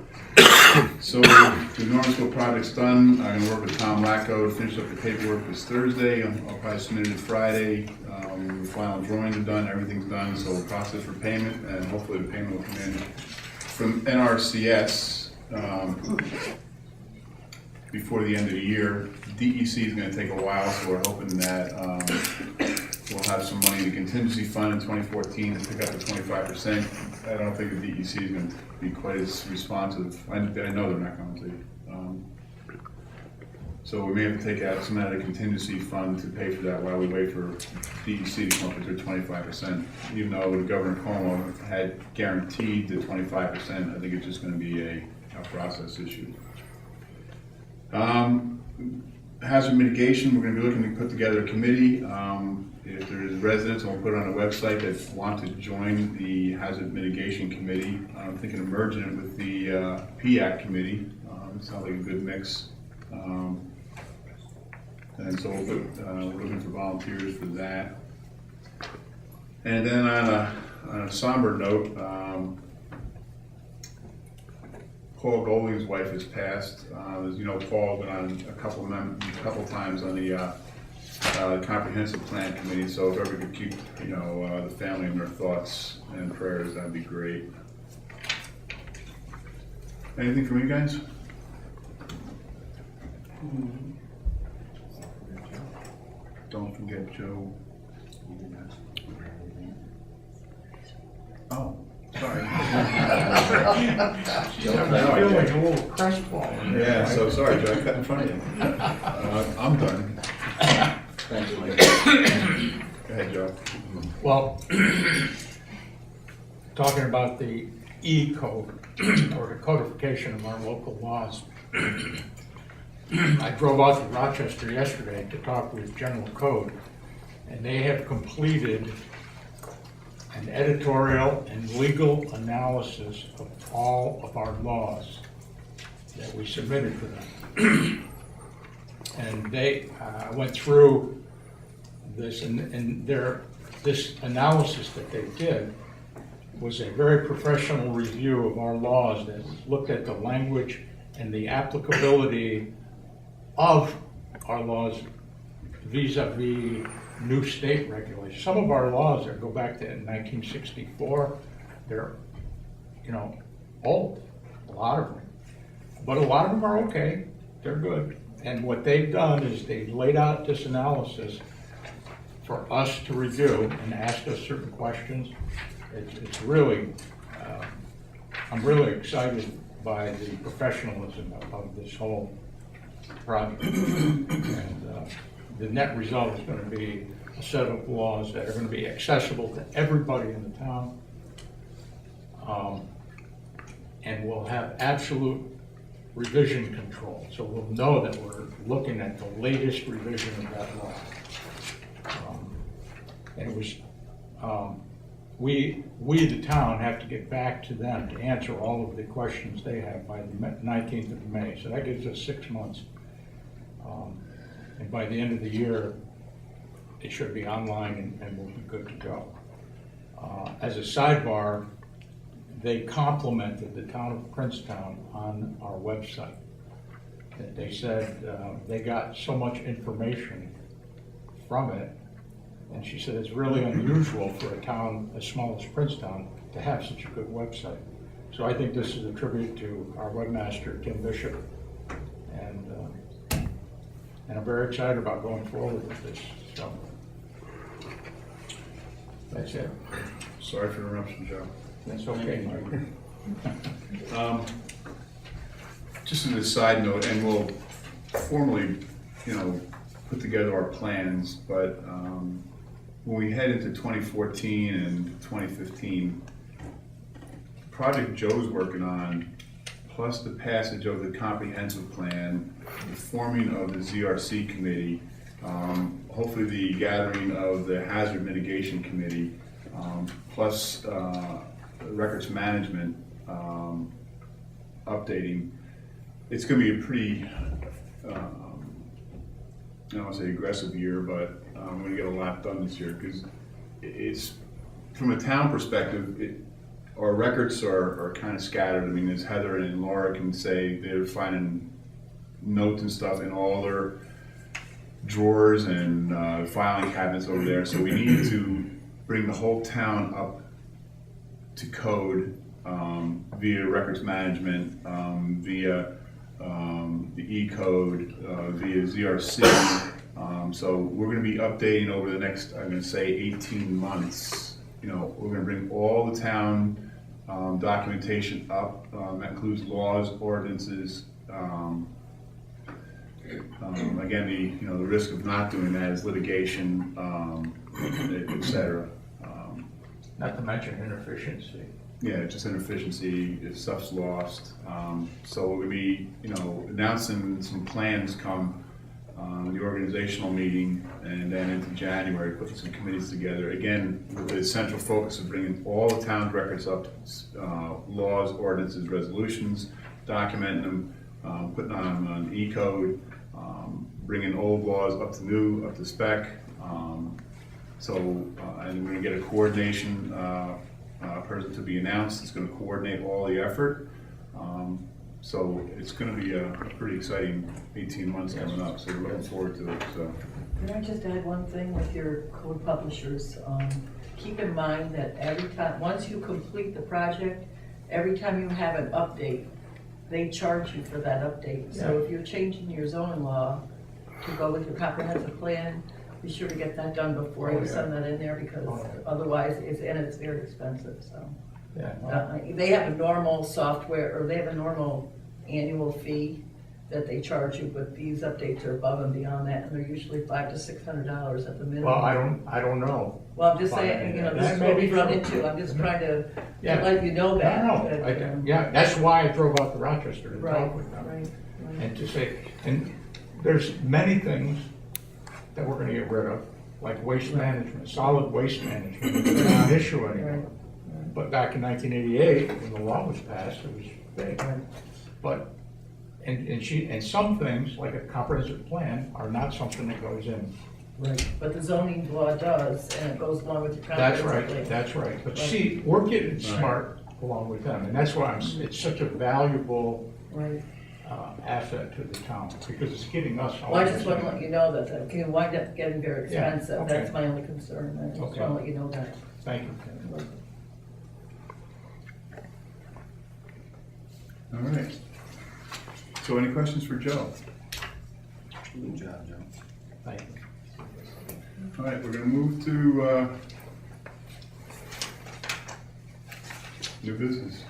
So the Normanskill project's done. I'm gonna work with Tom Lacko to finish up the paperwork this Thursday. I'll probably submit it Friday. The final drawings are done, everything's done, so we'll process for payment, and hopefully the payment will come in from NRCS before the end of the year. DEC is gonna take a while, so we're hoping that we'll have some money in the contingency fund in 2014 to pick up the 25%. I don't think the DEC is going to be quite as responsive. I know they're not going to. So we may have to take out some out of the contingency fund to pay for that while we wait for DEC to come up with their 25%. Even though Governor Cuomo had guaranteed the 25%, I think it's just going to be a process issue. Hazard mitigation, we're going to be looking to put together a committee. If there's residents, and we'll put it on the website, that want to join the hazard mitigation committee, I'm thinking of merging it with the PAC committee. It sounds like a good mix. And so we're looking for volunteers for that. And then on a somber note, Paul Golding's wife has passed. As you know, Paul been on a couple times on the comprehensive plan committee. So if ever we could keep, the family in their thoughts and prayers, that'd be great. Anything from you guys? Don't forget Joe. Oh, sorry. I feel like a little crestfallen. Yeah, so sorry, Joe, I cut in front of you. I'm done. Thanks, Mike. Go ahead, Joe. Well, talking about the E-code, or the codification of our local laws. I drove out to Rochester yesterday to talk with General Code, and they have completed an editorial and legal analysis of all of our laws that we submitted to them. And they went through this, and this analysis that they did was a very professional review of our laws that looked at the language and the applicability of our laws vis-a-vis new state regulations. Some of our laws that go back to 1964, they're, old, a lot of them. But a lot of them are okay, they're good. And what they've done is they've laid out this analysis for us to review and ask us certain questions. It's really, I'm really excited by the professionalism of this whole project. And the net result is going to be a set of laws that are going to be accessible to everybody in the town. And we'll have absolute revision control. So we'll know that we're looking at the latest revision of that law. And it was, we, the town, have to get back to them to answer all of the questions they have by the 19th of May. So that gives us 6 months. And by the end of the year, it should be online and we'll be good to go. As a sidebar, they complimented the town of Princetown on our website. They said they got so much information from it, and she said it's really unusual for a town as small as Princetown to have such a good website. So I think this is a tribute to our webmaster, Tim Bishop, and I'm very excited about going forward with this. So that's it. Sorry for the interruption, Joe. That's okay, Mike. Just as a side note, and we'll formally, put together our plans, but when we head into 2014 and 2015, the project Joe's working on, plus the passage of the comprehensive plan, the forming of the ZRC committee, hopefully the gathering of the hazard mitigation committee, plus records management updating. It's going to be a pretty, I don't want to say aggressive year, but I'm going to get a lot done this year because it's, from a town perspective, our records are kind of scattered. I mean, as Heather and Laura can say, they're finding notes and stuff in all their drawers and filing cabinets over there. So we need to bring the whole town up to code via records management, via the E-code, via ZRC. So we're going to be updating over the next, I'm going to say, 18 months. We're going to bring all the town documentation up. That includes laws, ordinances. Again, the risk of not doing that is litigation, et cetera. Not to mention inefficiency. Yeah, just inefficiency if stuff's lost. So we'll be, announcing some plans come the organizational meeting, and then into January, putting some committees together. Again, with the central focus of bringing all the town's records up, laws, ordinances, resolutions, documenting them, putting on an E-code, bringing old laws up to spec. And we're going to get a coordination person to be announced. It's going to coordinate all the effort. So it's going to be a pretty exciting 18 months coming up. So we're looking forward to it. So. Can I just add one thing with your code publishers? Keep in mind that every time, once you complete the project, every time you have an update, they charge you for that update. Yeah. So if you're changing your zoning law to go with your comprehensive plan, be sure to get that done before you send that in there, because otherwise it's very expensive. So they have a normal software, or they have a normal annual fee that they charge you, but these updates are above and beyond that, and they're usually $500 to $600 at the minimum. Well, I don't know. Well, I'm just saying, this is what we've run into. I'm just trying to let you know that. No, that's why I drove out to Rochester to talk with them. Right. And to say, and there's many things that we're going to get rid of, like waste management, solid waste management, it's not an issue anymore. Right. But back in 1988, when the law was passed, it was big. But and some things, like a comprehensive plan, are not something that goes in. Right. But the zoning law does, and it goes along with your comprehensive plan. That's right. But see, we're getting smart along with them, and that's why it's such a valuable asset to the town, because it's getting us. Well, I just want to let you know that it can wind up getting very expensive. Yeah, okay. That's my only concern. I just want to let you know that. Thank you. All right. So any questions for Joe? Good job, Joe. Thank you. All right, we're gonna move to, new business.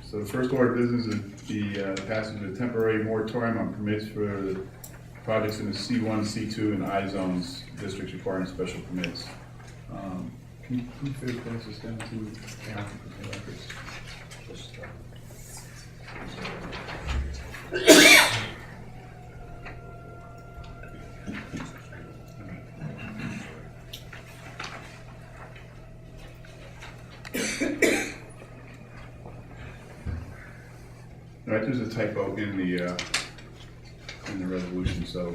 So the first order of business is the passage of a temporary moratorium on permits for the projects in the C1, C2, and I zones districts requiring special permits. Can you pass this down to the applicant for the records? Just, All right, there's a typo in the resolution, so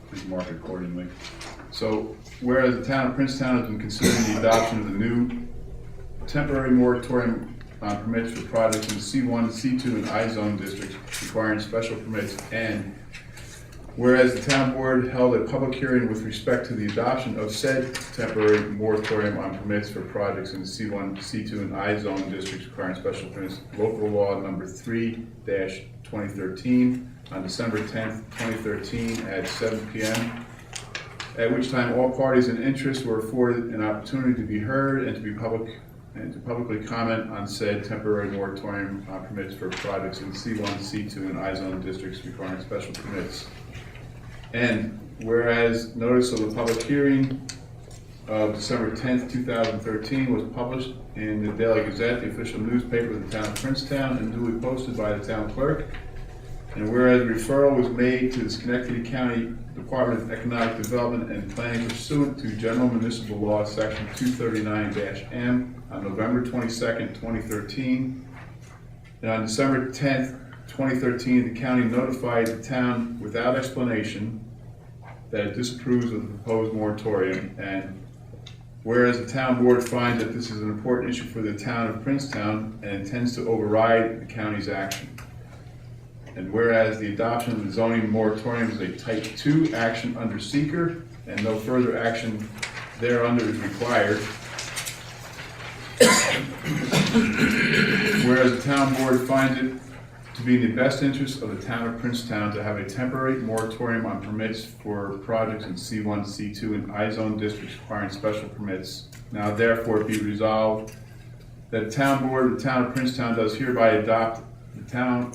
please mark it accordingly. So, whereas the town of Princetown has been considering the adoption of the new temporary moratorium on permits for projects in the C1, C2, and I zone districts requiring special permits, and whereas the town board held a public hearing with respect to the adoption of said temporary moratorium on permits for projects in the C1, C2, and I zone districts requiring special permits, local law number 3-2013, on December 10th, 2013 at 7 p.m., at which time all parties in interest were afforded an opportunity to be heard and to publicly comment on said temporary moratorium on permits for projects in C1, C2, and I zone districts requiring special permits. And whereas notice of the public hearing of December 10th, 2013 was published in the Daily Gazette, the official newspaper of the town of Princetown, and duly posted by the town clerk. And whereas referral was made to the Schenectady County Department of Economic Development and Planning pursuant to General Municipal Law, Section 239-M, on November 22nd, 2013. And on December 10th, 2013, the county notified the town without explanation that it disapproves of the proposed moratorium. And whereas the town board finds that this is an important issue for the town of Princetown and intends to override the county's action. And whereas the adoption of the zoning moratorium is a type 2 action under seeker and no further action thereunder is required. Whereas the town board finds it to be in the best interest of the town of Princetown to have a temporary moratorium on permits for projects in C1, C2, and I zone districts requiring special permits. Now therefore be resolved that the town board of the town of Princetown does hereby adopt the town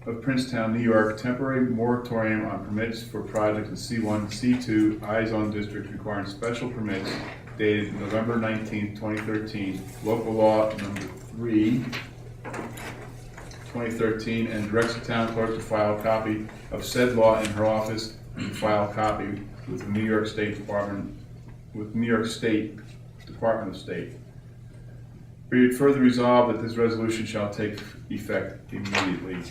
of Princetown, New York, temporary moratorium on permits for projects in C1, C2, I zone districts requiring special permits, dated November 19, 2013, local law number 3/2013, and directs the town clerk to file a copy of said law in her office and to file a copy with the New York State Department of State. Be it further resolved that this resolution shall take effect immediately.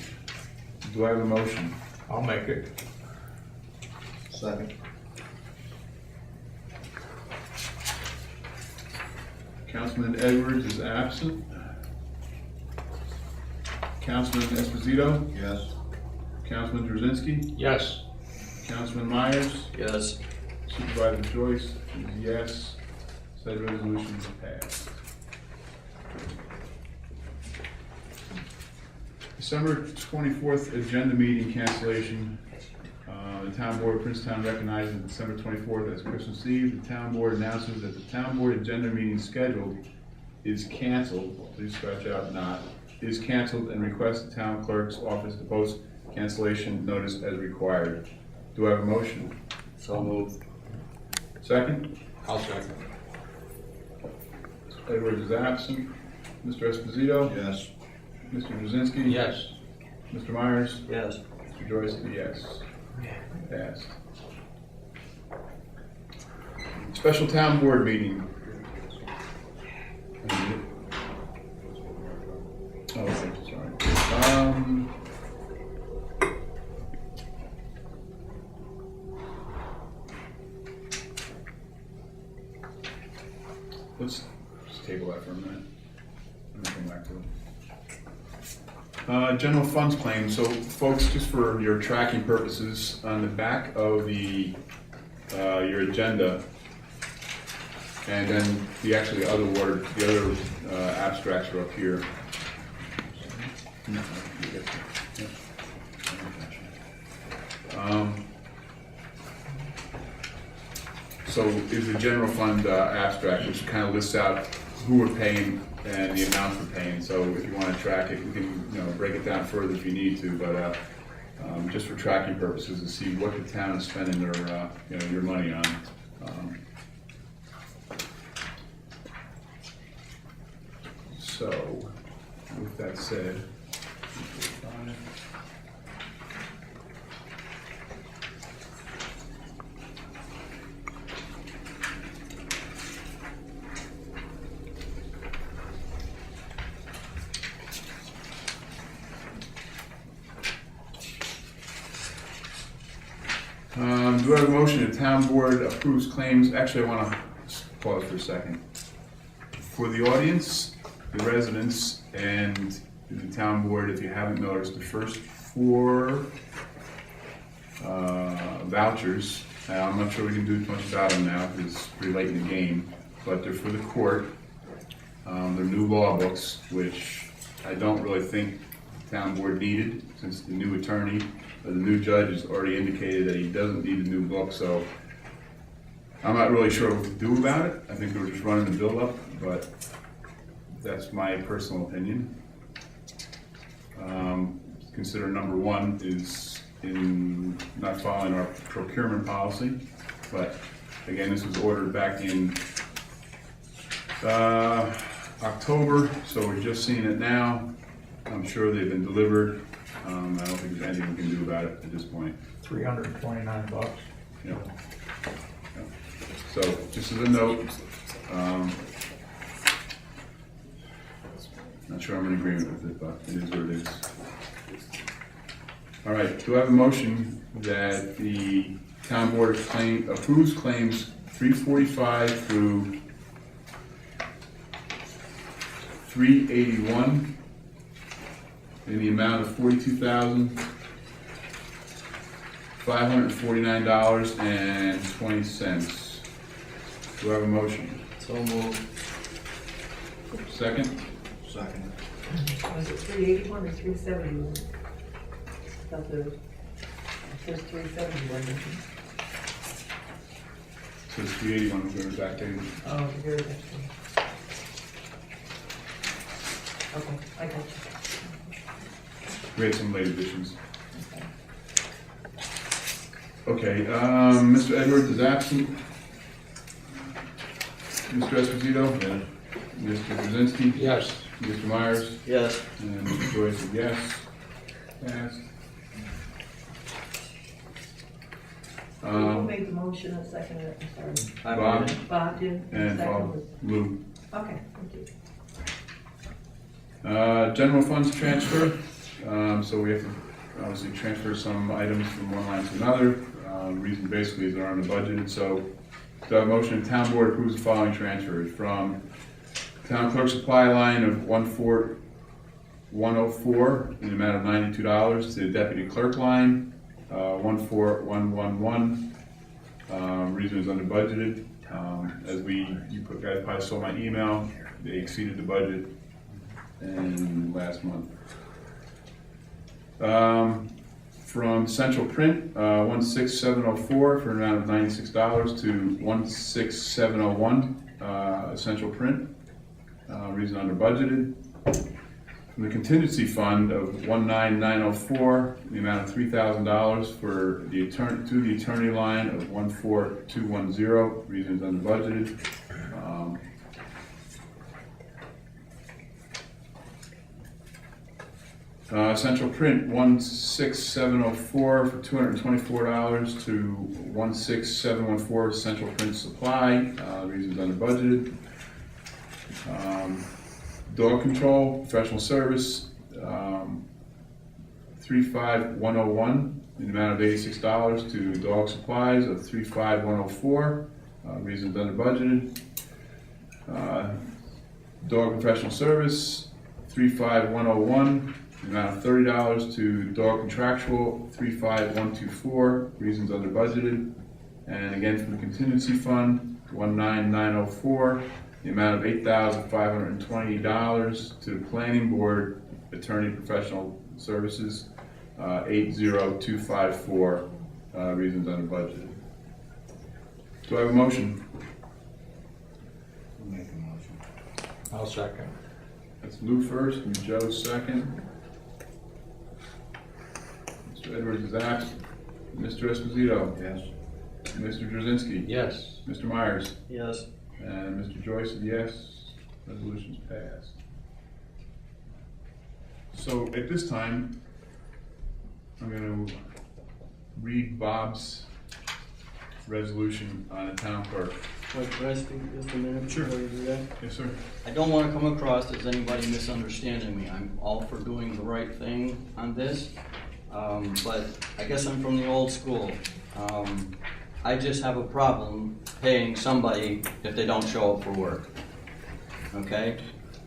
Do I have a motion? I'll make it. Second. Councilman Edwards is absent. Councilman Esposito? Yes. Councilman Drzezinski? Yes. Councilman Myers? Yes. Supervisor Joyce is yes. Said resolution is passed. December 24th agenda meeting cancellation. The town board of Princetown recognizes December 24th as Christmas Eve. The town board announces that the town board agenda meeting scheduled is canceled. Please scratch out not. Is canceled and requests the town clerk's office to post cancellation notice as required. Do I have a motion? So moved. Second? I'll second. Edwards is absent. Mr. Esposito? Yes. Mr. Brzezinski? Yes. Mr. Myers? Yes. Mr. Joyce is yes. Passed. Special town board meeting. Oh, okay, sorry. Let's just table that for a minute. And then come back to it. General funds claim. So folks, just for your tracking purposes, on the back of the your agenda, And then the other abstracts are up here. So is the general fund abstract, which kind of lists out who we're paying and the amounts we're paying. So if you want to track it, we can break it down further if you need to, but just for tracking purposes to see what the town is spending their your money on. So with that said, do I have a motion the town board approves claims? Actually, I want to pause for a second. For the audience, the residents, and the town board, if you haven't noticed, the first 4 vouchers, I'm not sure we can do much about them now because it's pretty late in the game, but they're for the court. They're new law books, which I don't really think the town board needed, since the new attorney, or the new judge has already indicated that he doesn't need a new book, so I'm not really sure what to do about it. I think we're just running the bill up, but that's my personal opinion. Consider number 1 is in not following our procurement policy, but again, this was ordered back in October, so we're just seeing it now. I'm sure they've been delivered. I don't think there's anything we can do about it at this point. $329. Yeah. So just as a note, not sure I'm in agreement with it, but it is what it is. All right, do I have a motion that the town board approves claims 345 through 381 in the amount of $42,549.20. Do I have a motion? So moved. Second? Second. Was it 381 or 371? Thought there was 371. So it's 381 we're going back in. Oh, the very next one. Okay, I got you. We had some late additions. Okay, Mr. Edwards is absent. Mr. Esposito? Yeah. Mr. Krasinski? Yes. Mr. Myers? Yes. And Mr. Joyce is yes. Passed. Who made the motion and seconded it? I'm sorry. Bob Bob did. and second Bob was- Lou. Okay, thank you. General funds transfer. So we have to obviously transfer some items from one line to another. Reason basically is they're unbudgeted. So the motion, the town board approves the following transfers from town clerk supply line of 14104 in the amount of $92 to the deputy clerk line 14111. Reason is under budgeted. As you guys probably saw my email, they exceeded the budget in last month. From Central Print, 16704 for an amount of $96 to 16701 Central Print. Reason under budgeted. From the contingency fund of 19904, the amount of $3,000 for the attorney line of 14210. Reasons under budgeted. Central Print 16704 for $224 to 16714 Central Print Supply. Reasons under budgeted. Dog Control Professional Service 35101 in the amount of $86 to Dog Supplies of 35104. Reasons under budgeted. Dog Professional Service 35101. The amount of $30 to Dog Contractual 35124, reasons under budgeted. And again, from the contingency fund, 19904, the amount of $8,520 to the planning board attorney professional services, 80254, reasons unbudgeted. Do I have a motion? Make a motion. I'll second. That's Lou first and Joe second. Mr. Edwards is absent. Mr. Esposito. Yes. Mr. Drzezinski. Yes. Mr. Myers. Yes. And Mr. Joyce is yes. Resolution's passed. So at this time, I'm going to read Bob's resolution on the town clerk. Wait, could I speak just a minute before you do that? Yes, sir. I don't want to come across as anybody misunderstanding me. I'm all for doing the right thing on this, but I guess I'm from the old school. I just have a problem paying somebody if they don't show up for work. Okay?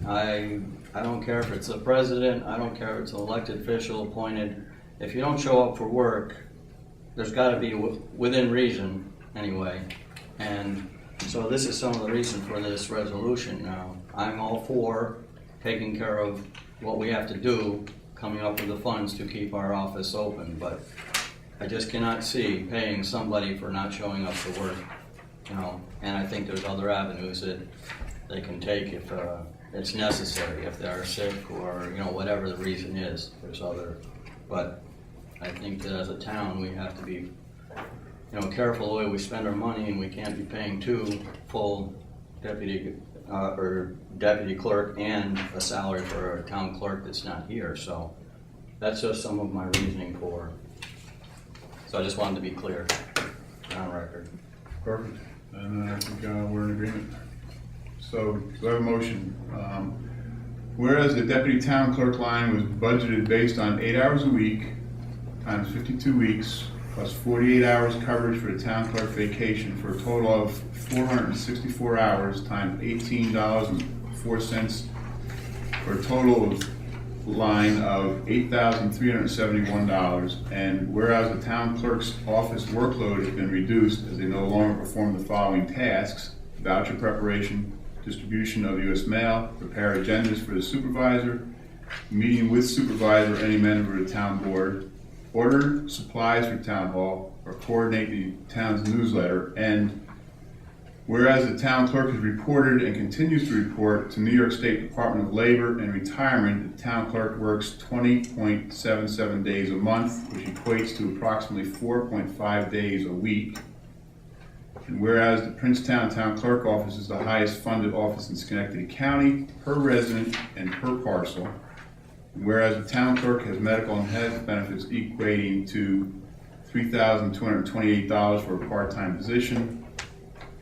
I don't care if it's the president, I don't care if it's an elected official appointed. If you don't show up for work, there's got to be within reason anyway. And so this is some of the reason for this resolution now. I'm all for taking care of what we have to do, coming up with the funds to keep our office open, but I just cannot see paying somebody for not showing up for work, you know, and I think there's other avenues that they can take if it's necessary, if they're sick or, you know, whatever the reason is. There's other, but I think that as a town, we have to be, you know, careful the way we spend our money, and we can't be paying two full deputy clerk and a salary for a town clerk that's not here. So that's just some of my reasoning for. So I just wanted to be clear on record. Perfect. And I think we're in agreement. So do I have a motion? Whereas the deputy town clerk line was budgeted based on 8 hours a week times 52 weeks plus 48 hours coverage for the town clerk vacation for a total of 464 hours times $18.04 for a total of line of $8,371. And whereas the town clerk's office workload has been reduced as they no longer perform the following tasks: voucher preparation, distribution of U.S. mail, prepare agendas for the supervisor, meeting with supervisor or any member of the town board, order supplies for town hall, or coordinate the town's newsletter. And whereas the town clerk has reported and continues to report to New York State Department of Labor and Retirement, the town clerk works 20.77 days a month, which equates to approximately 4.5 days a week. And whereas the Princetown Town Clerk Office is the highest funded office in Schenectady County per resident and per parcel. And whereas the town clerk has medical and health benefits equating to $3,228 for a part-time position.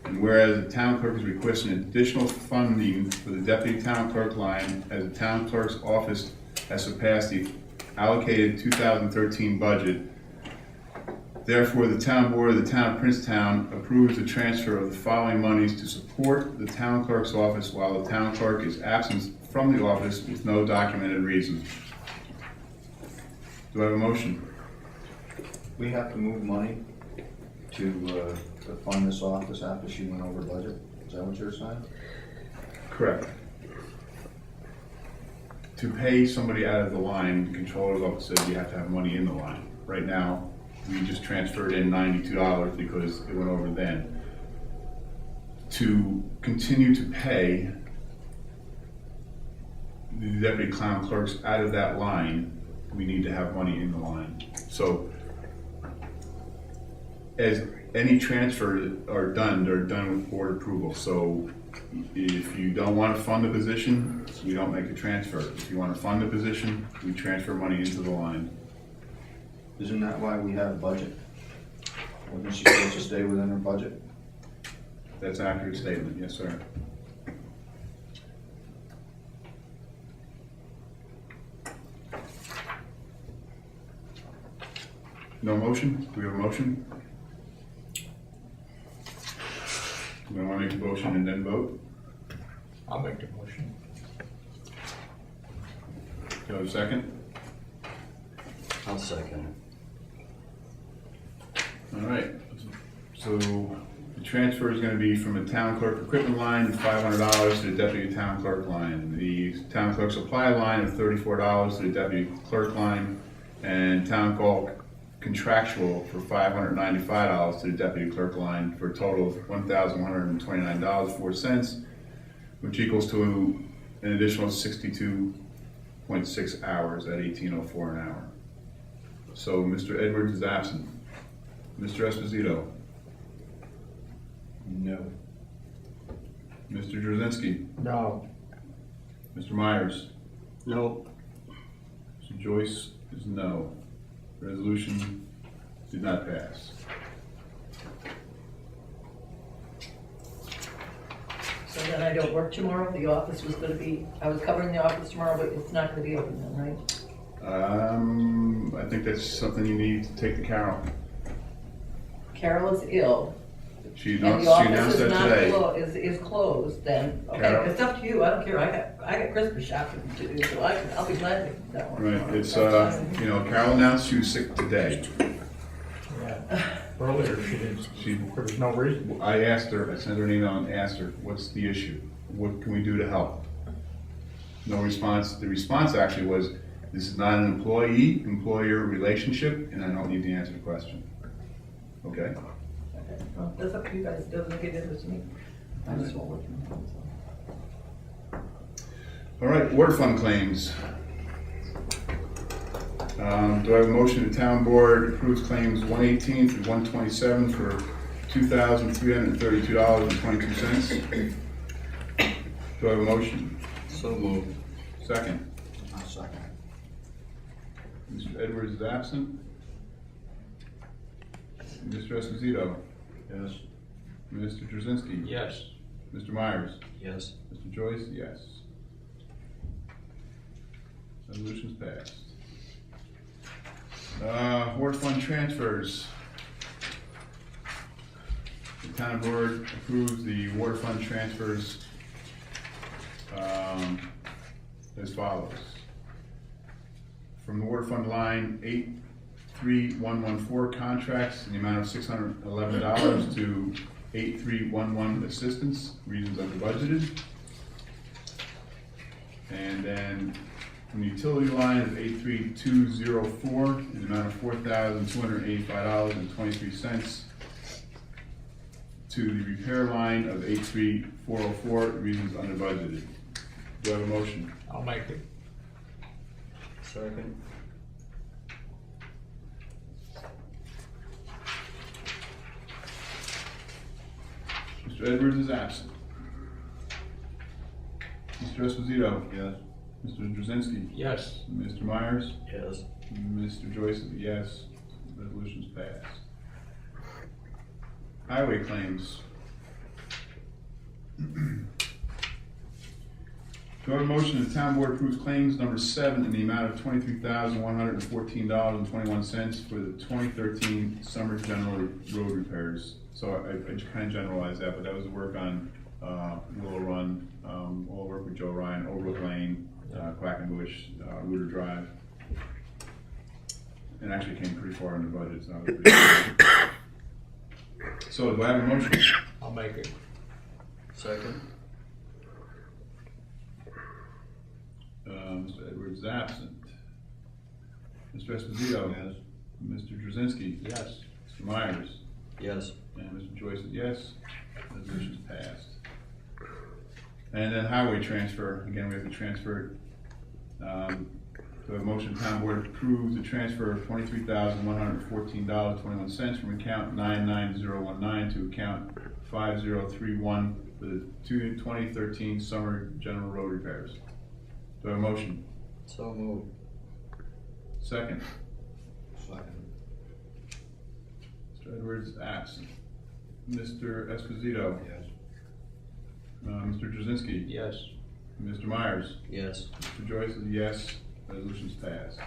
And whereas the town clerk is requesting additional funding for the deputy town clerk line as the town clerk's office has surpassed the allocated 2013 budget. Therefore, the town board of the town of Princetown approves the transfer of the following monies to support the town clerk's office while the town clerk is absent from the office with no documented reason. Do I have a motion? We have to move money to fund this office after she went over budget? Is that what you're saying? Correct. To pay somebody out of the line, the controller's office says you have to have money in the line. Right now, we just transferred in $92 because it went over then. To continue to pay the deputy town clerks out of that line, we need to have money in the line. So, as any transfers are done, they're done with board approval. So, if you don't want to fund the position, we don't make a transfer. If you want to fund the position, we transfer money into the line. Isn't that why we have a budget? Wasn't she supposed to stay within her budget? That's an accurate statement, yes, sir. No motion? Do we have a motion? Do we want to make a motion and then vote? I'll make the motion. Do you have a second? I'll second it. All right. So The transfer is gonna be from the town clerk equipment line, $500 to the deputy town clerk line. The town clerk supply line of $34 to the deputy clerk line, and town clerk contractual for $595 to the deputy clerk line, for a total of $1,129.04, which equals to an additional 62.6 hours at $18.04 an hour. So Mr. Edwards is absent. Mr. Esposito? No. Mr. Drzezinski? No. Mr. Myers? No. Mr. Joyce is no. Resolution did not pass. So then I don't work tomorrow, the office was gonna be, I was covering the office tomorrow, but it's not gonna be open then, right? I think that's something you need to take to Carol. Carol is ill, She and announced, the she office announced is that not today. is closed, then, okay, Carol? it's up to you, I don't care, I got Christmas shopping to do, so I'll be glad to do that one. Right, tomorrow. it's, That's fine. Carol announced she was sick today. Yeah. Earlier, she didn't, there was no reason. I asked her, I sent her an email and asked her, what's the issue? What can we do to help? No response. The response actually was, this is not an employee-employer relationship, and I don't need to answer the question. Okay? Okay, well, that's up to you guys, it doesn't make a difference to me. I just won't work from home, so. All right, water fund claims. Do I have a motion the town board approves claims 118 through 127 for $2,332.22? Do I have a motion? So moved. Second. I'll second. Mr. Edwards is absent. Mr. Esposito. Yes. Mr. Drzezinski. Yes. Mr. Myers. Yes. Mr. Joyce, yes. Resolution's passed. Water fund transfers. The town board approves the water fund transfers as follows. From the water fund line 83114 contracts in the amount of $611 to 8311 assistance, reasons under budgeted. And then from the utility line of 83204 in the amount of $4,285.23 to the repair line of 83404, reasons under budgeted. Do I have a motion? I'll make it. Second. Mr. Edwards is absent. Mr. Esposito. Yes. Mr. Drzezinski. Yes. Mr. Myers. Yes. Mr. Joyce is a yes. Resolution's passed. Highway claims. Do I have a motion that the town board approves claims number 7 in the amount of $23,114.21 for the 2013 summer general road repairs? So I kind of generalized that, but that was the work on Willow Run, all the work with Joe Ryan, Overlook Lane, Quackenbush, Rooter Drive. And actually came pretty far in the budget, so I was pretty happy. So do I have a motion? I'll make it. Second. Mr. Edwards is absent. Mr. Esposito. Yes. Mr. Drzezinski. Yes. Mr. Myers. Yes. And Mr. Joyce is yes. Resolution's passed. And then highway transfer, again, we have to transfer it. The motion town board approves the transfer of $23,114.21 from account 99019 to account 5031 for the 2013 summer general road repairs. Do I have a motion? So moved. Second. Second. Mr. Edwards is absent. Mr. Esposito. Yes. Mr. Drzezinski. Yes. Mr. Myers. Yes. Mr. Joyce is yes. Resolution's passed.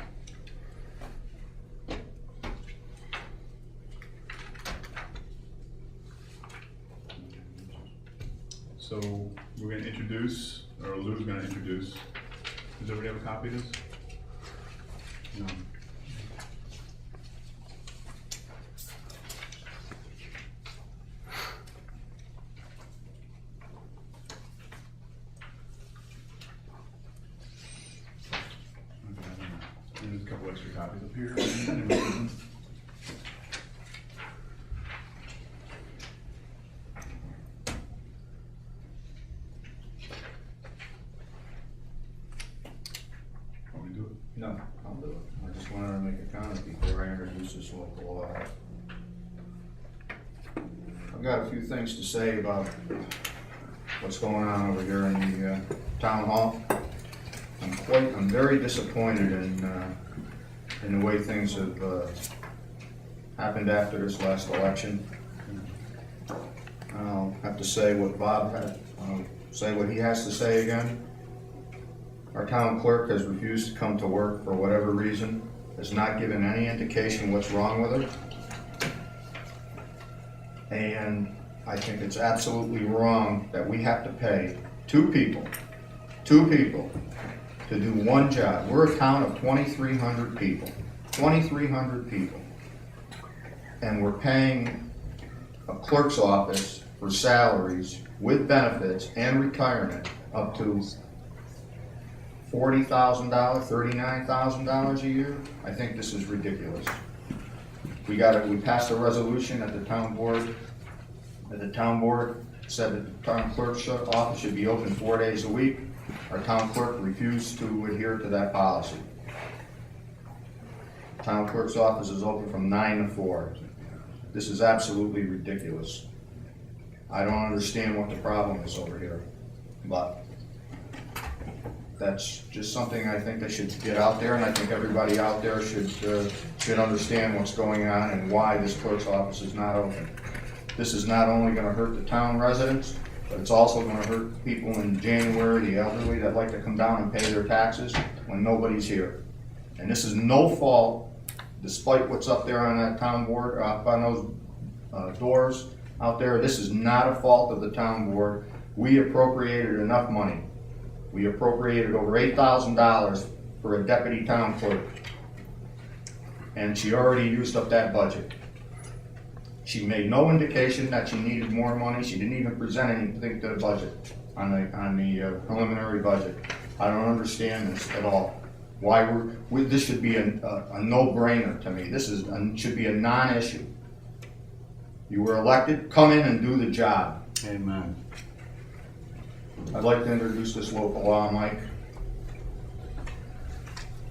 So we're going to introduce, or Lou's going to introduce. Does everybody have a copy of this? No. copies up here. Want me to do it? No, I'll do it. I just wanted to make a comment before I introduce this local law. I've got a few things to say about what's going on over here in the town hall. I'm very disappointed in the way things have happened after this last election. I'll have to say what Bob had, say what he has to say again. Our town clerk has refused to come to work for whatever reason, has not given any indication what's wrong with her. And I think it's absolutely wrong that we have to pay two people to do one job. We're a town of 2,300 people, 2,300 people. And we're paying a clerk's office for salaries with benefits and retirement up to $40,000, $39,000 a year. I think this is ridiculous. We passed a resolution at the town board. The town board said that the town clerk's office should be open 4 days a week. Our town clerk refused to adhere to that policy. Town clerk's office is open from 9 to 4. This is absolutely ridiculous. I don't understand what the problem is over here, but that's just something I think they should get out there, and I think everybody out there should understand what's going on and why this clerk's office is not open. This is not only going to hurt the town residents, but it's also going to hurt people in January, the elderly that like to come down and pay their taxes when nobody's here. And this is no fault, despite what's up there on that town board, up on those doors out there. This is not a fault of the town board. We appropriated enough money. We appropriated over $8,000 for a deputy town clerk. And she already used up that budget. She made no indication that she needed more money. She didn't even present anything to the budget, on the preliminary budget. I don't understand this at all. Why this should be a no-brainer to me. This should be a non-issue. You were elected, come in and do the job. Amen. I'd like to introduce this local law, Mike.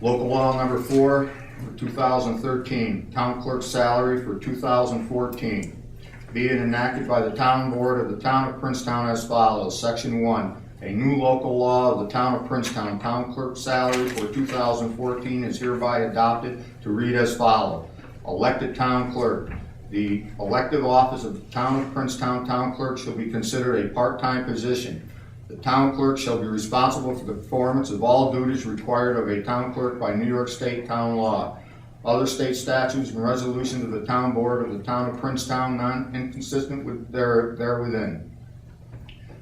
Local law number 4 for 2013, town clerk's salary for 2014. Be it enacted by the town board of the town of Princetown as follows. Section 1, a new local law of the town of Princetown, town clerk's salary for 2014 is hereby adopted to read as follows. Elected town clerk. The elective office of the town of Princetown town clerk shall be considered a part-time position. The town clerk shall be responsible for the performance of all duties required of a town clerk by New York State town law, other state statutes and resolutions of the town board of the town of Princetown not inconsistent with therewithin.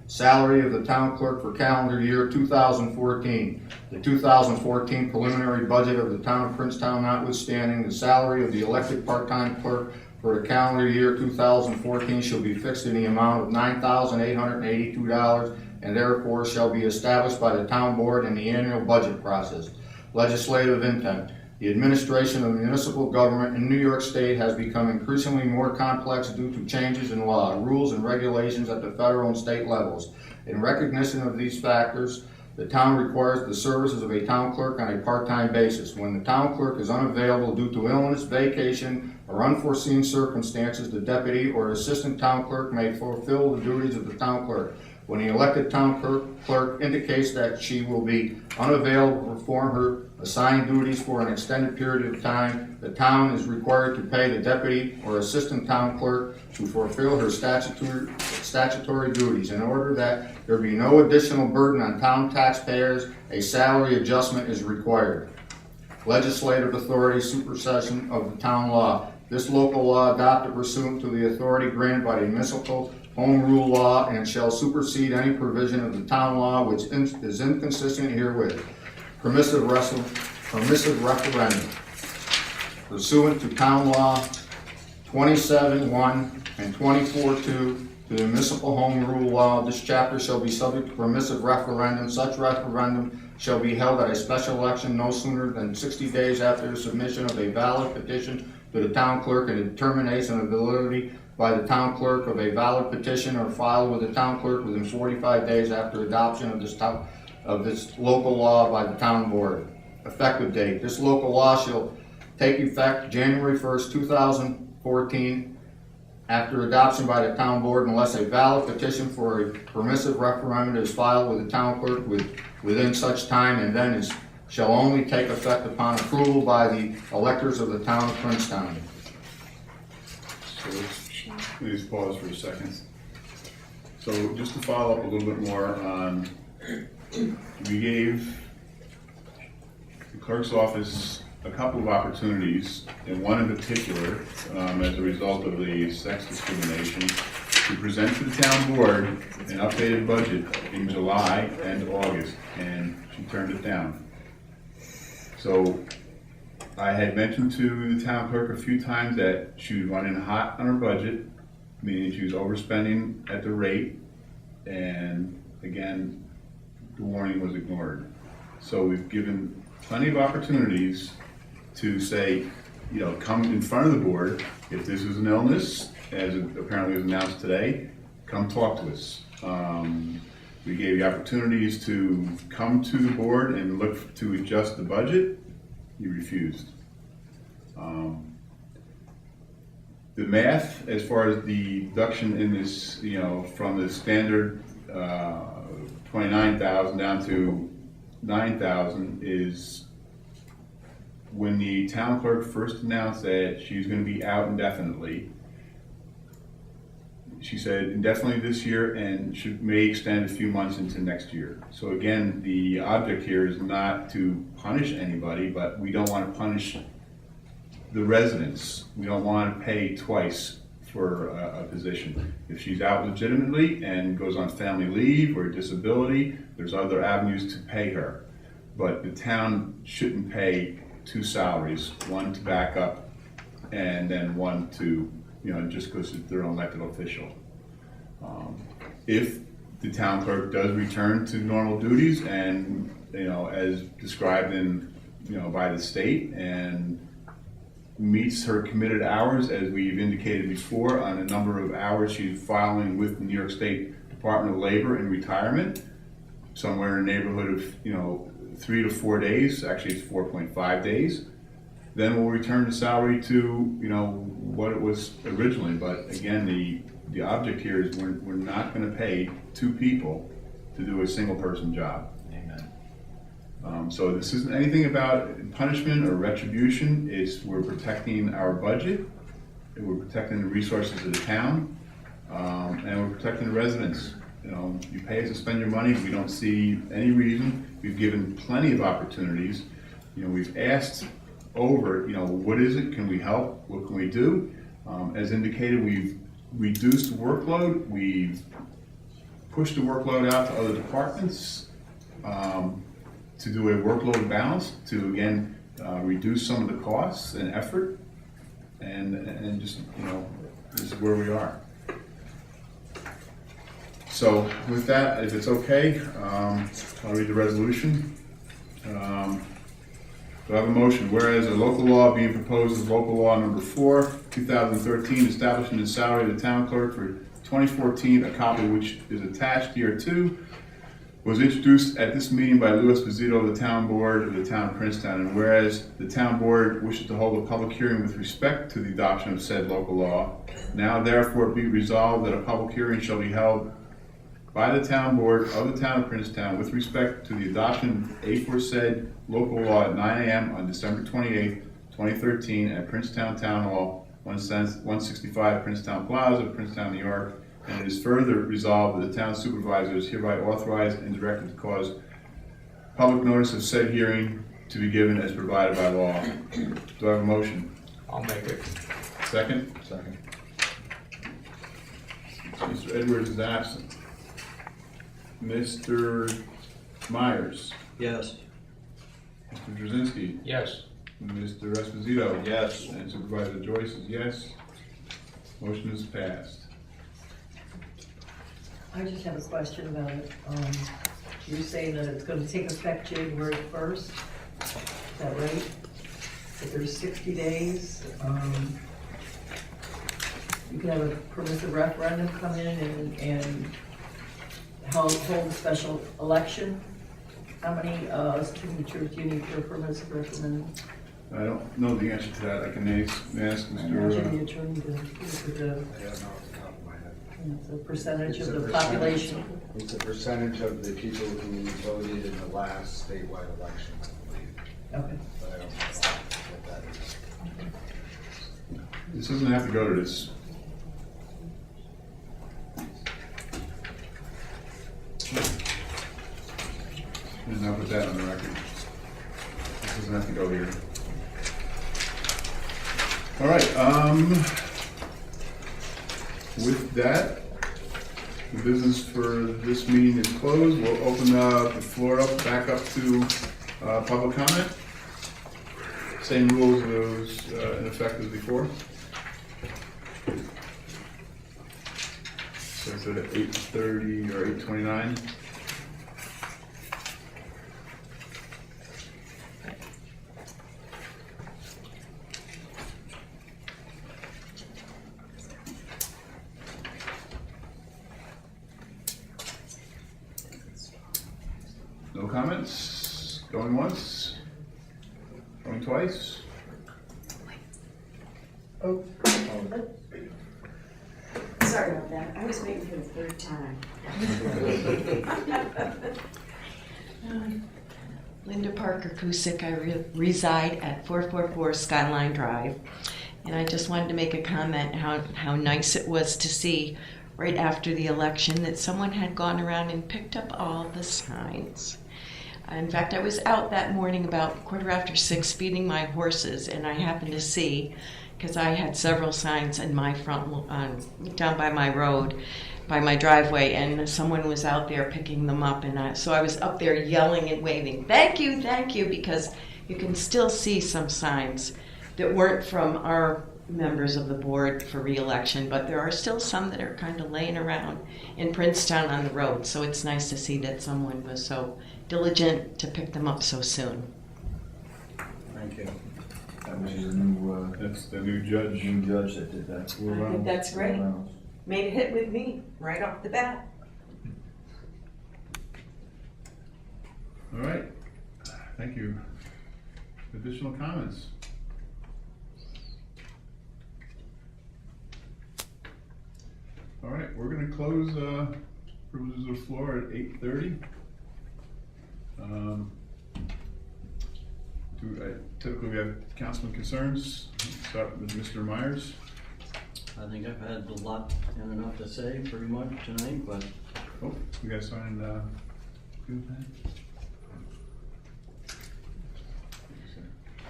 Salary of the town clerk for calendar year 2014. The 2014 preliminary budget of the town of Princetown notwithstanding, the salary of the elected part-time clerk for the calendar year 2014 shall be fixed in the amount of $9,882 and therefore shall be established by the town board in the annual budget process. Legislative intent. The administration of municipal government in New York State has become increasingly more complex due to changes in law, rules, and regulations at the federal and state levels. In recognition of these factors, the town requires the services of a town clerk on a part-time basis. When the town clerk is unavailable due to illness, vacation, or unforeseen circumstances, the deputy or assistant town clerk may fulfill the duties of the town clerk. When the elected town clerk indicates that she will be unavailable to perform her assigned duties for an extended period of time, the town is required to pay the deputy or assistant town clerk to fulfill her statutory duties. In order that there be no additional burden on town taxpayers, a salary adjustment is required. Legislative authority supersession of the town law. This local law adopted pursuant to the authority granted by the municipal home rule law and shall supersede any provision of the town law which is inconsistent herewith. Permissive referendum. Pursuant to town law 27.1 and 24.2 to the municipal home rule law. This chapter shall be subject to permissive referendum. Such referendum shall be held at a special election no sooner than 60 days after the submission of a valid petition to the town clerk and the determination of validity by the town clerk of a valid petition or filed with the town clerk within 45 days after adoption of this local law by the town board. Effective date. This local law shall take effect January 1st, 2014, after adoption by the town board, unless a valid petition for a permissive referendum is filed with the town clerk within such time, and then shall only take effect upon approval by the electors of the town of Princetown. So let's please pause for a second. So just to follow up a little bit more on, we gave the clerk's office a couple of opportunities, and one in particular, as a result of the sex discrimination, to present to the town board an updated budget in July and August, and she turned it down. So I had mentioned to the town clerk a few times that she was running hot on her budget, meaning she was overspending at the rate, and again, the warning was ignored. So we've given plenty of opportunities to say, you know, come in front of the board. If this is an illness, as it apparently was announced today, come talk to us. We gave you opportunities to come to the board and look to adjust the budget. You refused. The math, as far as the deduction in this, you know, from the standard 29,000 down to 9,000 is when the town clerk first announced that she was going to be out indefinitely. She said indefinitely this year and may extend a few months into next year. So again, the object here is not to punish anybody, but we don't want to punish the residents. We don't want to pay twice for a position. If she's out legitimately and goes on family leave or disability, there's other avenues to pay her. But the town shouldn't pay two salaries, one to back up and then one to, you know, just because they're an elected official. If the town clerk does return to normal duties and, you know, as described in, you know, by the state, and meets her committed hours, as we've indicated before, on a number of hours she's filing with the New York State Department of Labor in retirement, somewhere in the neighborhood of, you know, 3 to 4 days, actually it's 4.5 days, then we'll return the salary to, you know, what it was originally. But again, the object here is we're not going to pay two people to do a single person job. Amen. So this isn't anything about punishment or retribution. It's we're protecting our budget, and we're protecting the resources of the town, and we're protecting the residents. You know, you pay us to spend your money. We don't see any reason. We've given plenty of opportunities. You know, we've asked over, you know, what is it? Can we help? What can we do? As indicated, we've reduced the workload. We've pushed the workload out to other departments to do a workload balance, to again reduce some of the costs and effort, and just, you know, this is where we are. So with that, if it's okay, I'll read the resolution. Do I have a motion? Whereas a local law being proposed is local law number 4, 2013, establishing the salary of the town clerk for 2014, a copy which is attached here too, was introduced at this meeting by Louis Pizzito of the town board of the town of Princetown. And whereas the town board wishes to hold a public hearing with respect to the adoption of said local law, now therefore be resolved that a public hearing shall be held by the town board of the town of Princetown with respect to the adoption of aforesaid local law at 9 a.m. on December 28, 2013 at Princetown Town Hall, 165 Princetown Plaza, Princetown, New York. And it is further resolved that the town supervisor is hereby authorized and directed to cause public notice of said hearing to be given as provided by law. Do I have a motion? I'll make it. Second? Second. Mr. Edwards is absent. Mr. Myers? Yes. Mr. Drzezinski? Yes. Mr. Esposito? Yes. And Supervisor Joyce is yes. Motion is passed. I just have a question about it. You're saying that it's gonna take effect January 1st, is that right? That there's 60 days, you can have a permissive referendum come in and hold a special election? How many signatures do you need for a permissive referendum? I don't know the answer to that. I can ask Imagine Mr. the attorney to, I don't know off the top of my head. it's a percentage It's of a the percentage. population. It's a percentage of the people who voted in the last statewide election, I believe, Okay. but I don't know what that is. This doesn't have to go to this. And I'll put that on the record. This doesn't have to go here. All right, with that, the business for this meeting is closed. We'll open the floor up, back up to public comment. Same rules as in effect as before. So it's at 8:30 or 8:29. No comments? Going once? Going twice? Sorry about that, I was waiting for the third time. Linda Parker Kusick, I reside at 444 Skyline Drive. And I just wanted to make a comment how nice it was to see right after the election that someone had gone around and picked up all the signs. In fact, I was out that morning about 6:15 feeding my horses, and I happened to see, because I had several signs in my front, down by my road, by my driveway, and someone was out there picking them up, and so I was up there yelling and waving, thank you, because you can still see some signs that weren't from our members of the board for re-election, but there are still some that are kind of laying around in Princetown on the road, so it's nice to see that someone was so diligent to pick them up so soon. Thank you. That was your new, That's the new judge. new judge that did that. I think that's great. Made a hit with me right off the bat. All right, thank you. Additional comments? All right, we're gonna close privileges of the floor at 8:30. Typically we have councilman concerns. Start with Mr. Myers. I think I've had a lot and enough to say pretty much tonight, but Oh, you guys signed,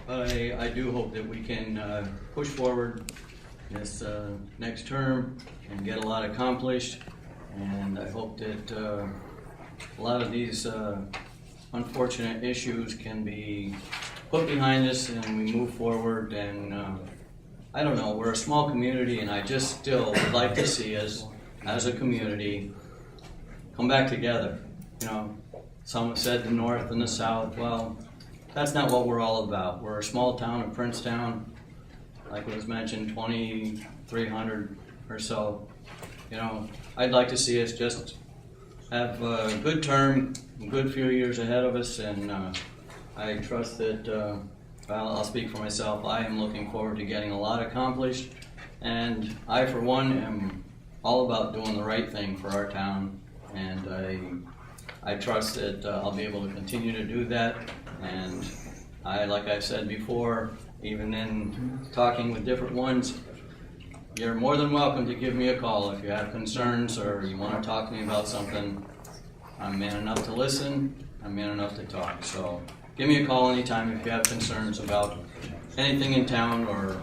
I do hope that we can push forward this next term and get a lot accomplished. And I hope that a lot of these unfortunate issues can be put behind us and we move forward. And I don't know, we're a small community, and I just still would like to see us as a community come back together. You know, some have said the north and the south. Well, that's not what we're all about. We're a small town of Princetown, like it was mentioned, 2,300 or so. You know, I'd like to see us just have a good term, a good few years ahead of us, and I trust that, well, I'll speak for myself, I am looking forward to getting a lot accomplished, and I, for one, am all about doing the right thing for our town, and I trust that I'll be able to continue to do that, and like I've said before, even in talking with different ones, you're more than welcome to give me a call if you have concerns or you want to talk to me about something. I'm man enough to listen, I'm man enough to talk, so give me a call anytime if you have concerns about anything in town or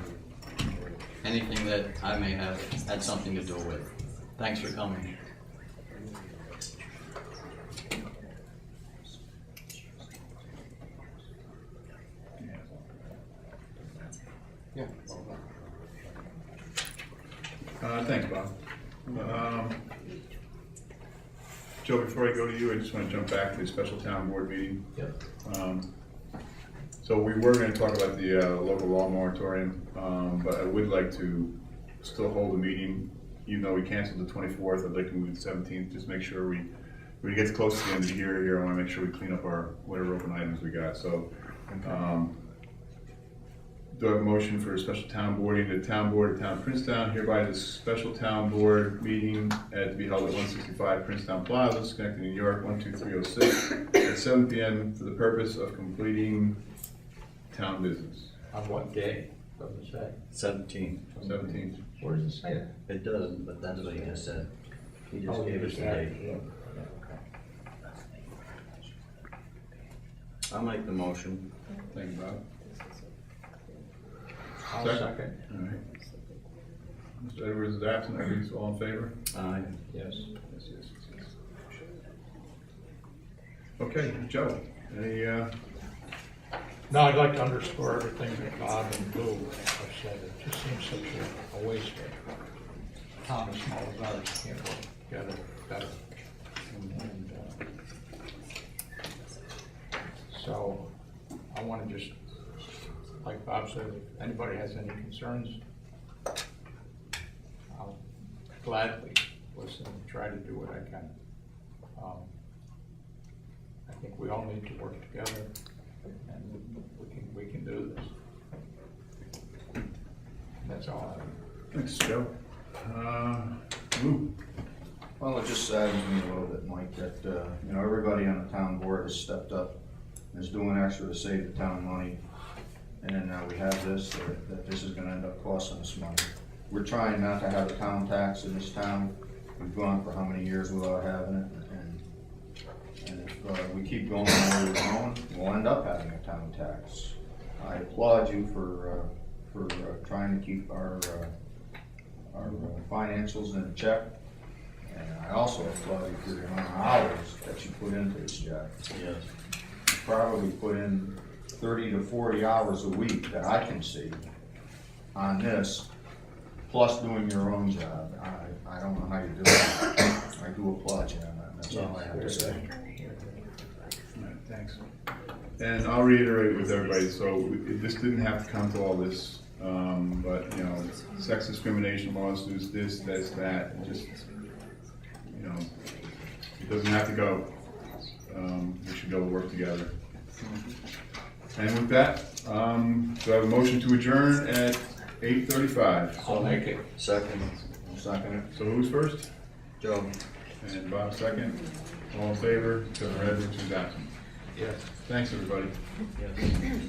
anything that I may have had something to do with. Thanks for coming. Thanks, Bob. Joe, before I go to you, I just want to jump back to the special town board meeting. Yep. So we were going to talk about the local law moratorium, but I would like to still hold a meeting, even though we canceled the 24th. I'd like to move the 17th, just make sure when it gets close to the end of the year here, I want to make sure we clean up our whatever open items we got. So, do I have a motion for a special town board meeting? The town board of town of Princetown hereby the special town board meeting to be held at 165 Princetown Plaza, Schenectady, New York, 12306 at 7 p.m. for the purpose of completing town business. On what day, doesn't it say? 17. 17th. Where does it say that? It doesn't, but that's what he just said. He just Oh, gave us just the added date. it. I'll make the motion. Thank you, Bob. I'll Second. second. All right. Mr. Edwards is absent. Everybody's all in favor? Aye. Yes. Yes. Okay, Joe, any, No, I'd like to underscore everything that Bob and Lou have said. It just seems such a waste of a town as small as ours can't work together better. And, so I want to just, like Bob said, if anybody has any concerns, I'll gladly listen and try to do what I can. I think we all need to work together, and we can do this. That's all I have. thanks, Joe. Lou? Well, it just saddens me a little bit, Mike, that, everybody on the town board has stepped up and is doing extra to save the town money. And then now we have this, that this is gonna end up costing us money. We're trying not to have a town tax in this town. We've gone for how many years without having it, and if we keep going the way we're going, we'll end up having a town tax. I applaud you for trying to keep our financials in check. And I also applaud you for the amount of hours that you put into this job. Yes. You probably put in 30 to 40 hours a week that I can see on this, plus doing your own job. I don't know how you do it. I do applaud you on that. That's all I have to say. All right, thanks. And I'll reiterate with everybody, so this didn't have to come to all this, but, sex discrimination lawsuits, this, that, it just, it doesn't have to go. We should be able to work together. And with that, do I have a motion to adjourn at 8:35? I'll make it. Second. Second. So who's first? Joe. And Bob second. All in favor? Trevor Edwards is absent. Yes. Thanks, everybody. Yes.